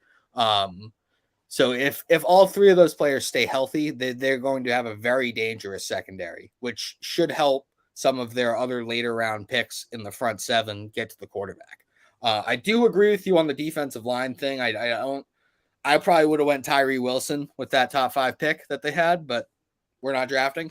So if all 3 of those players stay healthy, they're going to have a very dangerous secondary, which should help some of their other later round picks in the front 7 get to the quarterback. I do agree with you on the defensive line thing. I probably would have went Tyree Wilson with that top 5 pick that they had, but we're not drafting.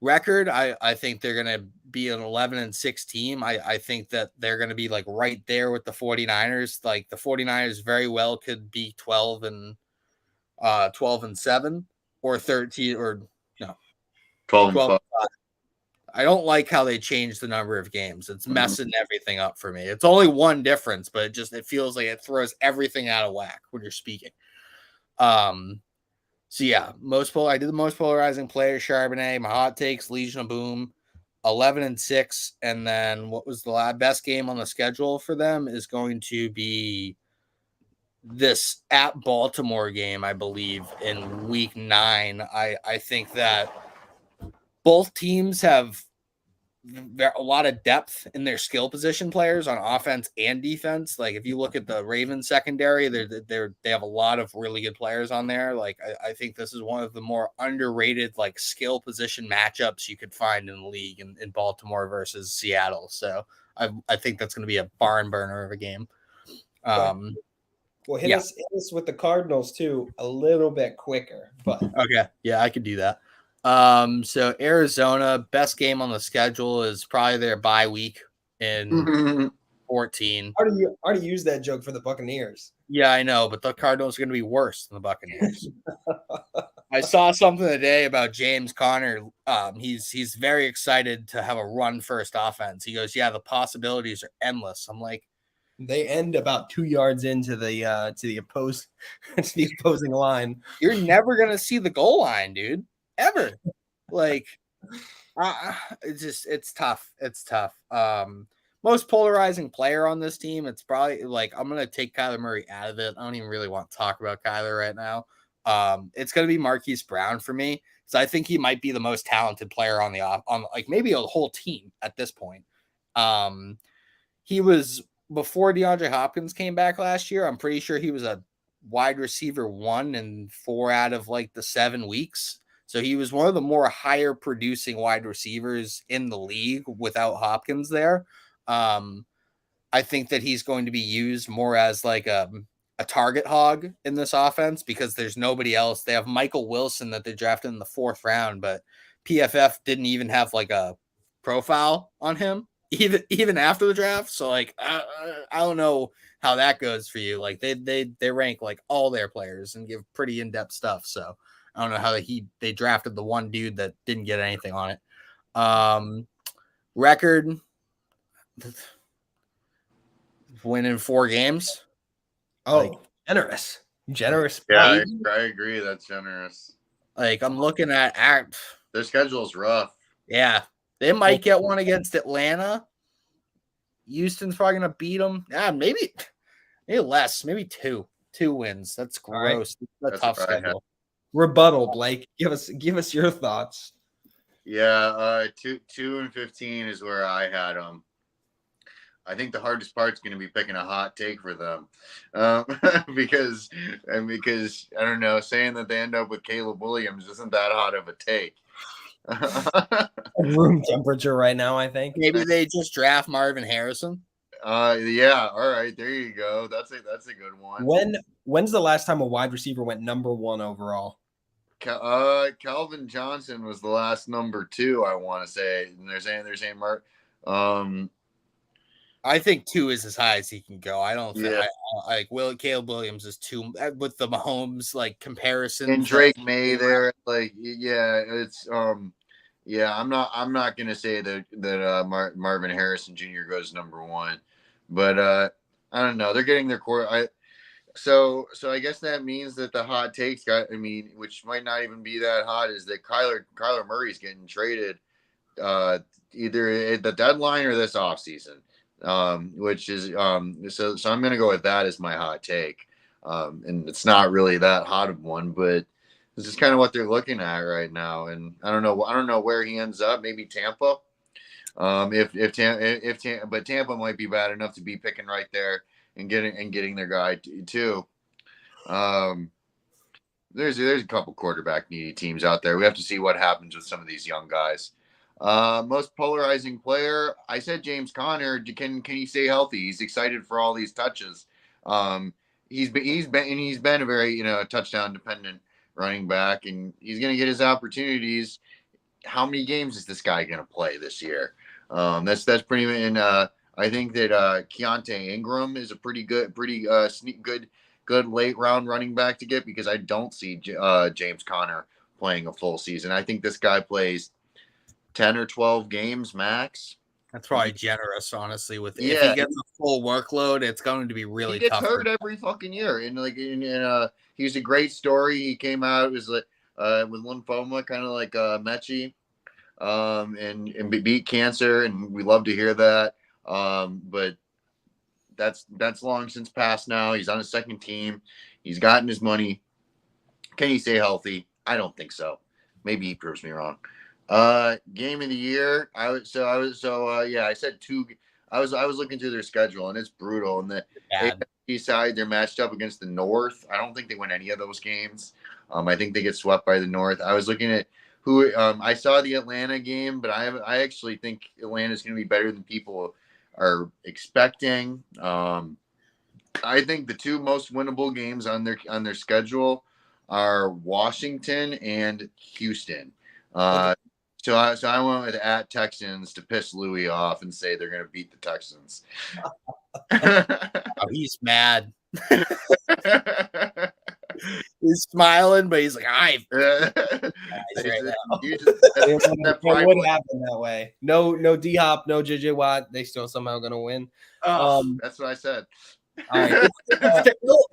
Record, I think they're going to be an 11-6 team. I think that they're going to be like right there with the 49ers. Like the 49ers very well could be 12-7 or 13 or no 12-5. I don't like how they changed the number of games. It's messing everything up for me. It's only one difference, but it feels like it throws everything out of whack when you're speaking. So yeah, I did the most polarizing player, Charbonnet. My hot takes, Legion of Boom, 11-6, and then what was the best game on the schedule for them is going to be this at Baltimore game, I believe, in week 9. I think that both teams have a lot of depth in their skill position players on offense and defense. Like if you look at the Ravens secondary, they have a lot of really good players on there. Like I think this is one of the more underrated like skill position matchups you could find in the league in Baltimore versus Seattle. So I think that's going to be a barn burner of a game. Well, hit us with the Cardinals too a little bit quicker, but okay, yeah, I could do that. So Arizona, best game on the schedule is probably their bye week in 14. I already used that joke for the Buccaneers. Yeah, I know, but the Cardinals are going to be worse than the Buccaneers. I saw something today about James Conner. He's very excited to have a run first offense. He goes, yeah, the possibilities are endless. I'm like, they end about 2 yards into the opposing line. You're never going to see the goal line, dude. Ever. Like it's tough. It's tough. Most polarizing player on this team, it's probably like I'm gonna take Kyler Murray out of it. I don't even really want to talk about Kyler right now. It's gonna be Marquise Brown for me. So I think he might be the most talented player on like maybe a whole team at this point. He was before DeAndre Hopkins came back last year. I'm pretty sure he was a wide receiver 1 in 4 out of like the 7 weeks. So he was one of the more higher producing wide receivers in the league without Hopkins there. I think that he's going to be used more as like a target hog in this offense because there's nobody else. They have Michael Wilson that they drafted in the 4th round, but PFF didn't even have like a profile on him even after the draft. So like, I don't know how that goes for you. Like they rank like all their players and give pretty in-depth stuff. So I don't know how they drafted the one dude that didn't get anything on it. Record, winning 4 games. Oh, like, generous. Yeah, I agree. That's generous. Like I'm looking at their schedule's rough. Yeah, they might get one against Atlanta. Houston's probably gonna beat them. Yeah, maybe less, maybe 2 wins. That's gross. Right. That's a tough schedule. Rebuttal, Blake. Give us your thoughts. Yeah, 2-15 is where I had them. I think the hardest part is going to be picking a hot take for them, because I don't know, saying that they end up with Caleb Williams isn't that hot of a take. Room temperature right now, I think. Maybe they just draft Marvin Harrison. Yeah. All right, there you go. That's a good one. When's the last time a wide receiver went number 1 overall? Calvin Johnson was the last number 2, I want to say. And they're saying Mark. I think 2 is as high as he can go. I don't think Caleb Williams is 2 with the Mahomes like comparison. And Drake May there, like it's I'm not gonna say that Marvin Harrison Jr. goes number 1, but I don't know. They're getting their core. So I guess that means that the hot takes got. I mean, which might not even be that hot, is that Kyler Murray's getting traded either at the deadline or this offseason. Which is so I'm gonna go with that as my hot take. And it's not really that hot of one, but this is kind of what they're looking at right now. And I don't know where he ends up. Maybe Tampa. But Tampa might be bad enough to be picking right there and getting their guy too. There's a couple quarterback needy teams out there. We have to see what happens with some of these young guys. Most polarizing player, I said James Conner. Can he stay healthy? He's excited for all these touches. He's been a very touchdown dependent running back, and he's going to get his opportunities. How many games is this guy going to play this year? That's pretty. And I think that Keontae Ingram is a pretty good late round running back to get, because I don't see James Conner playing a full season. I think this guy plays 10 or 12 games max. That's probably generous, honestly. If he Yeah. gets a full workload, it's going to be really He gets tough. hurt every fucking year, and he's a great story. He came out with lymphoma, kind of like Mechie, and beat cancer, and we love to hear that. But that's long since past now. He's on his second team. He's gotten his money. Can he stay healthy? I don't think so. Maybe he proves me wrong. Game of the year. I said two. I was looking through their schedule, and it's brutal. And the AFC side, they're matched up against the North. I don't think they win any of those games. I think they get swept by the North. I was looking at who I saw the Atlanta game, but I actually think Atlanta's going to be better than people are expecting. I think the two most winnable games on their schedule are Washington and Houston. So I went with at Texans to piss Louie off and say they're going to beat the Texans. Oh, he's mad. He's smiling, but he's like, It would happen that way. No D-Hop, no JJ Watt. They still somehow going to win. That's what I said. All right.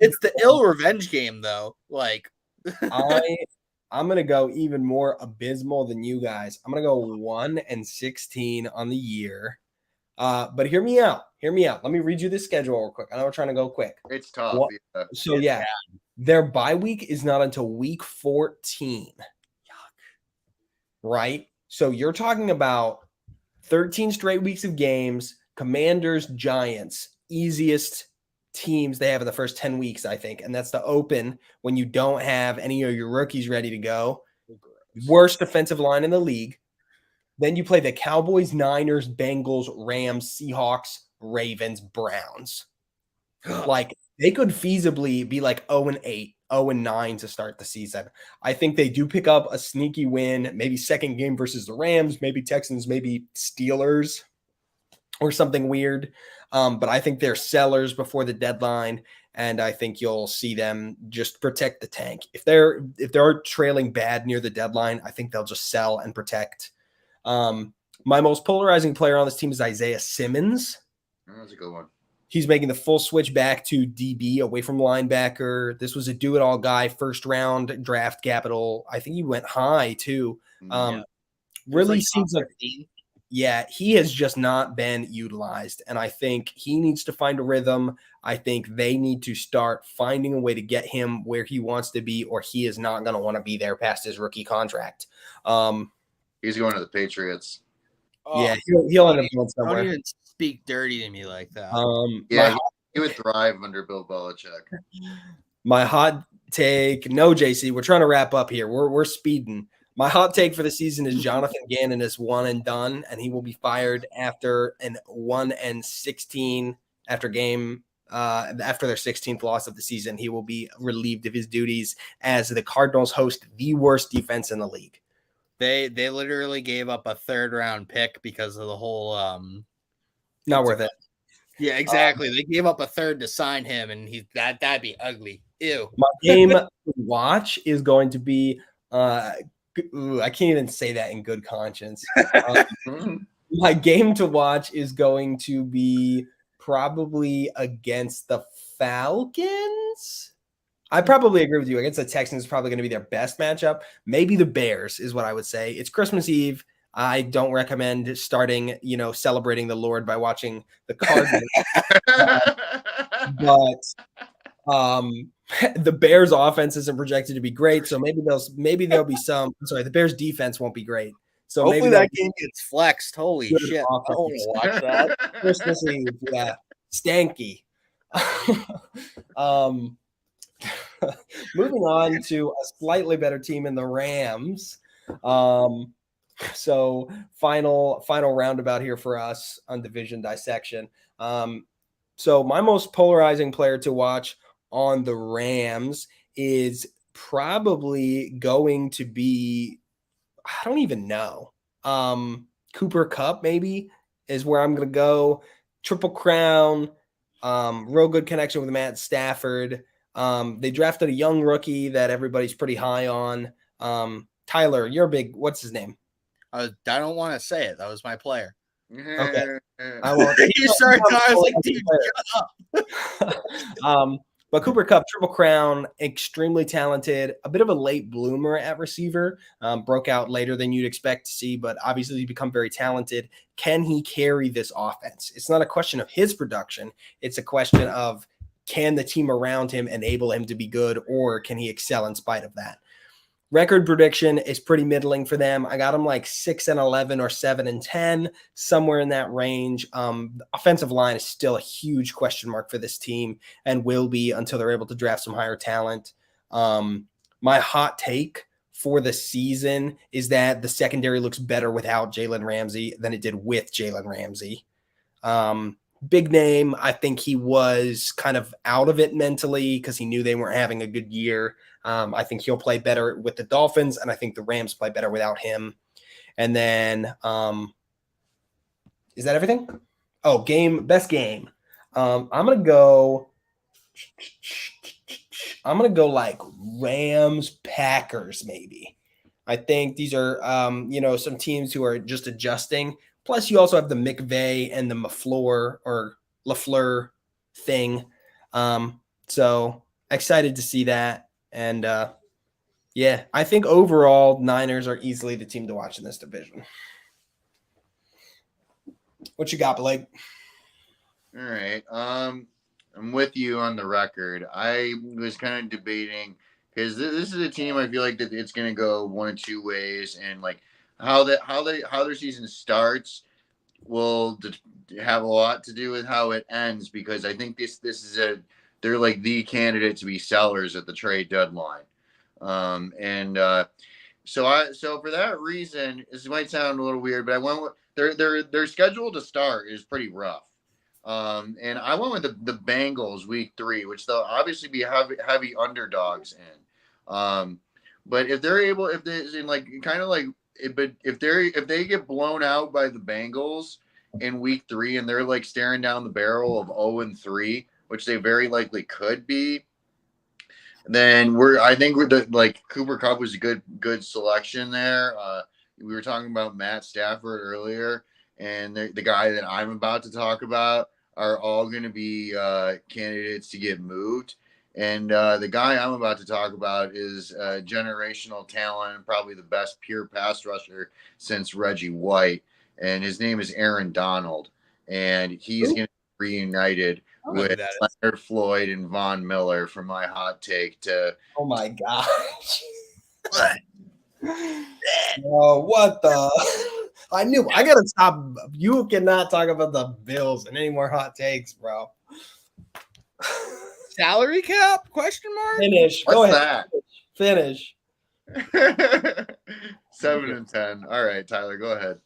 It's the ill revenge game, though. Like, I'm going to go even more abysmal than you guys. I'm going to go 1-16 on the year. But hear me out. Let me read you the schedule real quick. I know we're trying to go quick. It's tough. So, their bye week is not until week 14. Yuck. Right? So, you're talking about 13 straight weeks of games. Commanders, Giants, easiest teams they have in the first 10 weeks, I think. And that's the open when you don't have any of your rookies ready to go. Worst defensive line in the league. Then you play the Cowboys, Niners, Bengals, Rams, Seahawks, Ravens, Browns. Like, they could feasibly be like 0-8, 0-9 to start the season. I think they do pick up a sneaky win, maybe second game versus the Rams, maybe Texans, maybe Steelers or something weird. But I think they're sellers before the deadline, and I think you'll see them just protect the tank. If they're trailing bad near the deadline, I think they'll just sell and protect. My most polarizing player on this team is Isaiah Simmons. That's a good one. He's making the full switch back to DB away from linebacker. This was a do-it-all guy, first round draft capital. I think he went high too. Really seems like, he has just not been utilized. And I think he needs to find a rhythm. I think they need to start finding a way to get him where he wants to be, or he is not going to want to be there past his rookie contract. He's going to the Patriots. He'll end up going somewhere. Don't even speak dirty to me like that. He would thrive under Bill Belichick. My hot take, no, JC, we're trying to wrap up here. We're speeding. My hot take for the season is Jonathan Gannon is one and done, and he will be fired after an 1-16 after their 16th loss of the season. He will be relieved of his duties as the Cardinals host the worst defense in the league. They literally gave up a 3rd round pick because of the whole not worth it. Yeah, exactly. They gave up a 3rd to sign him, and that'd be ugly. Ew. My game to watch is going to be I can't even say that in good conscience. My game to watch is going to be probably against the Falcons. defense, I probably agree with you. Against the Texans is probably going to be their best matchup. Maybe the Bears is what I would say. It's Christmas Eve. I don't recommend starting, celebrating the Lord by watching the Cardinals. but the Bears offense isn't projected to be great, so maybe there'll be some. I'm sorry, the Bears defense won't be great. So hopefully maybe that game gets flexed. Holy good shit. I offense. want to watch that. Christmas Eve, yeah. Stanky. Moving on to a slightly better team in the Rams. So final roundabout here for us on division dissection. So my most polarizing player to watch on the Rams is probably going to be, I don't even know. Cooper Kupp maybe is where I'm going to go. Triple Crown, real good connection with Matt Stafford. They drafted a young rookie that everybody's pretty high on. Tyler, you're a big, what's his name? I don't want to say it. That was my player. Okay. I won't. You started talking. I was like, dude, shut up. But Cooper Kupp, Triple Crown, extremely talented, a bit of a late bloomer at receiver, broke out later than you'd expect to see, but obviously he's become very talented. Can he carry this offense? It's not a question of his production. It's a question of, can the team around him enable him to be good, or can he excel in spite of that? Record prediction is pretty middling for them. I got them like 6-11 or 7-10, somewhere in that range. The offensive line is still a huge question mark for this team and will be until they're able to draft some higher talent. My hot take for the season is that the secondary looks better without Jalen Ramsey than it did with Jalen Ramsey. Big name. I think he was kind of out of it mentally because he knew they weren't having a good year. I think he'll play better with the Dolphins, and I think the Rams play better without him. And then, is that everything? Oh, best game. I'm gonna go like Rams Packers maybe. I think these are some teams who are just adjusting. Plus, you also have the McVay and the LaFleur thing. So excited to see that. And I think overall Niners are easily the team to watch in this division. What you got, Blake? All right. I'm with you on the record. I was kind of debating because this is a team I feel like that it's going to go one of two ways, and like how their season starts will have a lot to do with how it ends, because I think this is they're like the candidate to be sellers at the trade deadline. So for that reason, this might sound a little weird, but I went with their schedule to start is pretty rough. And I went with the Bengals week 3, which they'll obviously be heavy underdogs in. But if they're able, if they get blown out by the Bengals in week 3 and they're like staring down the barrel of 0-3, which they very likely could be, then Cooper Kupp was a good selection there. We were talking about Matt Stafford earlier, and the guy that I'm about to talk about are all going to be candidates to get moved. And the guy I'm about to talk about is generational talent and probably the best pure pass rusher since Reggie White. And his name is Aaron Donald. And he's going to be reunited with Leonard Floyd and Von Miller for my hot take to. Oh my gosh. Oh, what the? I knew. I got to stop. You cannot talk about the Bills and any more hot takes, bro. Salary cap? Question mark? Finish. What's Go ahead. that? Finish. 7-10. All right, Tyler, go ahead.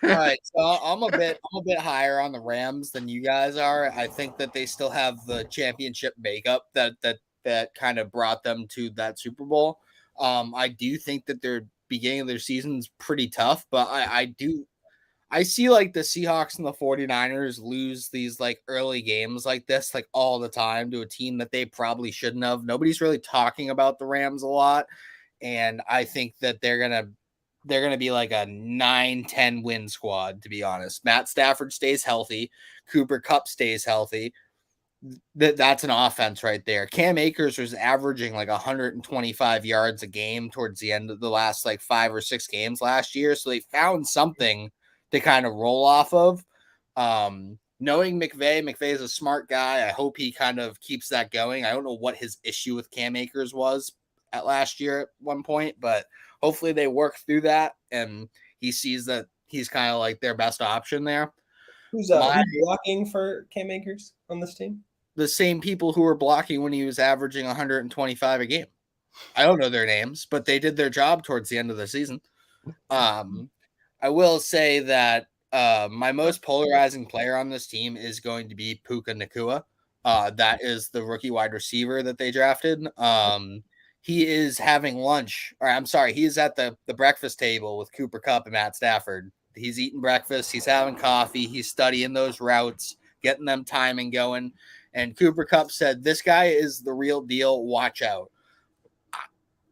All right, so I'm a bit higher on the Rams than you guys are. I think that they still have the championship makeup that kind of brought them to that Super Bowl. I do think that their beginning of their season is pretty tough, but I see like the Seahawks and the 49ers lose these like early games like this like all the time to a team that they probably shouldn't have. Nobody's really talking about the Rams a lot, and I think that they're gonna be like a 9-10 win squad, to be honest. Matt Stafford stays healthy. Cooper Kupp stays healthy. that's an offense right there. Cam Akers was averaging like 125 yards a game towards the end of the last like 5 or 6 games last year. So they found something to kind of roll off of. Knowing McVay is a smart guy. I hope he kind of keeps that going. I don't know what his issue with Cam Akers was at last year at one point, but hopefully they work through that and he sees that he's kind of like their best option there. Who's blocking for Cam Akers on this team? The same people who were blocking when he was averaging 125 a game. I don't know their names, but they did their job towards the end of the season. I will say that my most polarizing player on this team is going to be Puka Nacua. That is the rookie wide receiver that they drafted. He is having lunch, or I'm sorry, he is at the breakfast table with Cooper Kupp and Matt Stafford. He's eating breakfast. He's having coffee. He's studying those routes, getting them timing going. And Cooper Kupp said, "This guy is the real deal. Watch out."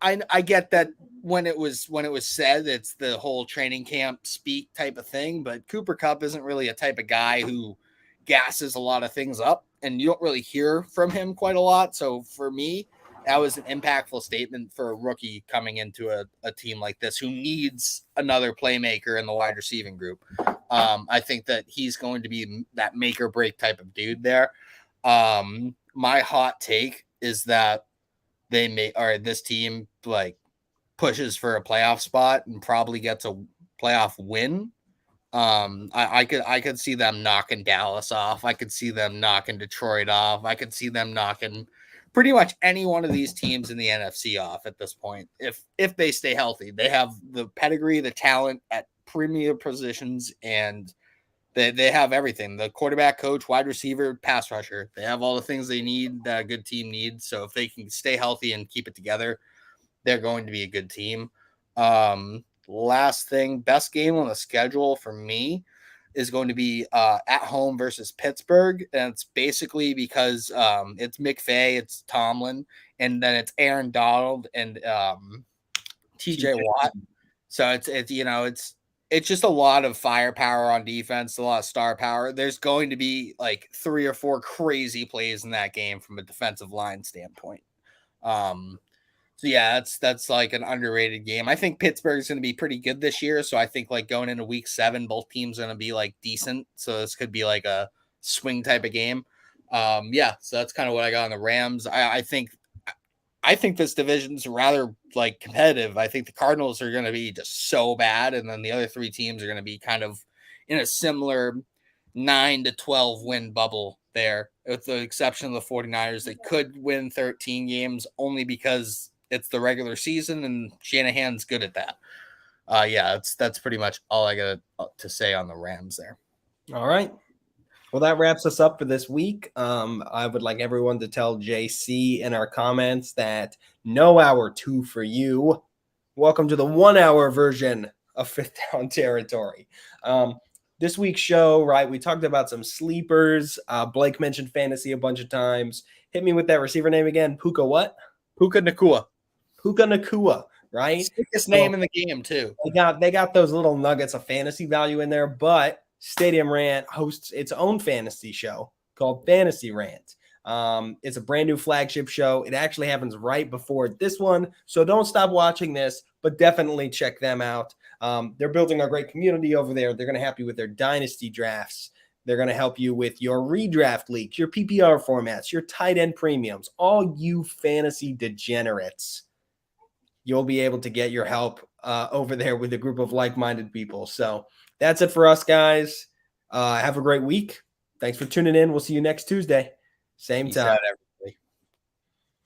I get that when it was said, it's the whole training camp speak type of thing, but Cooper Kupp isn't really a type of guy who gasses a lot of things up, and you don't really hear from him quite a lot. So for me, that was an impactful statement for a rookie coming into a team like this who needs another playmaker in the wide receiving group. I think that he's going to be that make or break type of dude there. My hot take is that this team like pushes for a playoff spot and probably gets a playoff win. I could see them knocking Dallas off. I could see them knocking Detroit off. I could see them knocking pretty much any one of these teams in the NFC off at this point. If they stay healthy, they have the pedigree, the talent at premier positions, and they have everything. The quarterback, coach, wide receiver, pass rusher. They have all the things they need that a good team needs. So if they can stay healthy and keep it together, they're going to be a good team. Last thing, best game on the schedule for me is going to be at home versus Pittsburgh. And it's basically because it's McVay, it's Tomlin, and then it's Aaron Donald and TJ Watt. So it's just a lot of firepower on defense, a lot of star power. There's going to be like 3 or 4 crazy plays in that game from a defensive line standpoint. So yeah, that's like an underrated game. I think Pittsburgh's going to be pretty good this year. So I think like going into week 7, both teams are going to be like decent. So this could be like a swing type of game. Yeah, so that's kind of what I got on the Rams. I think this division's rather like competitive. I think the Cardinals are going to be just so bad. And then the other 3 teams are going to be kind of in a similar 9 to 12 win bubble there, with the exception of the 49ers. They could win 13 games only because it's the regular season and Shanahan's good at that. Yeah, that's pretty much all I got to say on the Rams there. All right. Well, that wraps us up for this week. I would like everyone to tell JC in our comments that no hour 2 for you. Welcome to the 1 hour version of Fifth Down Territory. This week's show, right, we talked about some sleepers. Blake mentioned fantasy a bunch of times. Hit me with that receiver name again. Puka what? Puka Nacua. Puka Nacua, right? Sickest name in the game, too. They got those little nuggets of fantasy value in there, but StadiumRant hosts its own fantasy show called Fantasy Rant. It's a brand new flagship show. It actually happens right before this one, so don't stop watching this, but definitely check them out. They're building a great community over there. They're going to help you with their dynasty drafts. They're going to help you with your redraft leagues, your PPR formats, your tight end premiums, all you fantasy degenerates. You'll be able to get your help over there with a group of like-minded people. So that's it for us, guys. Have a great week. Thanks for tuning in. We'll see you next Tuesday. Same time.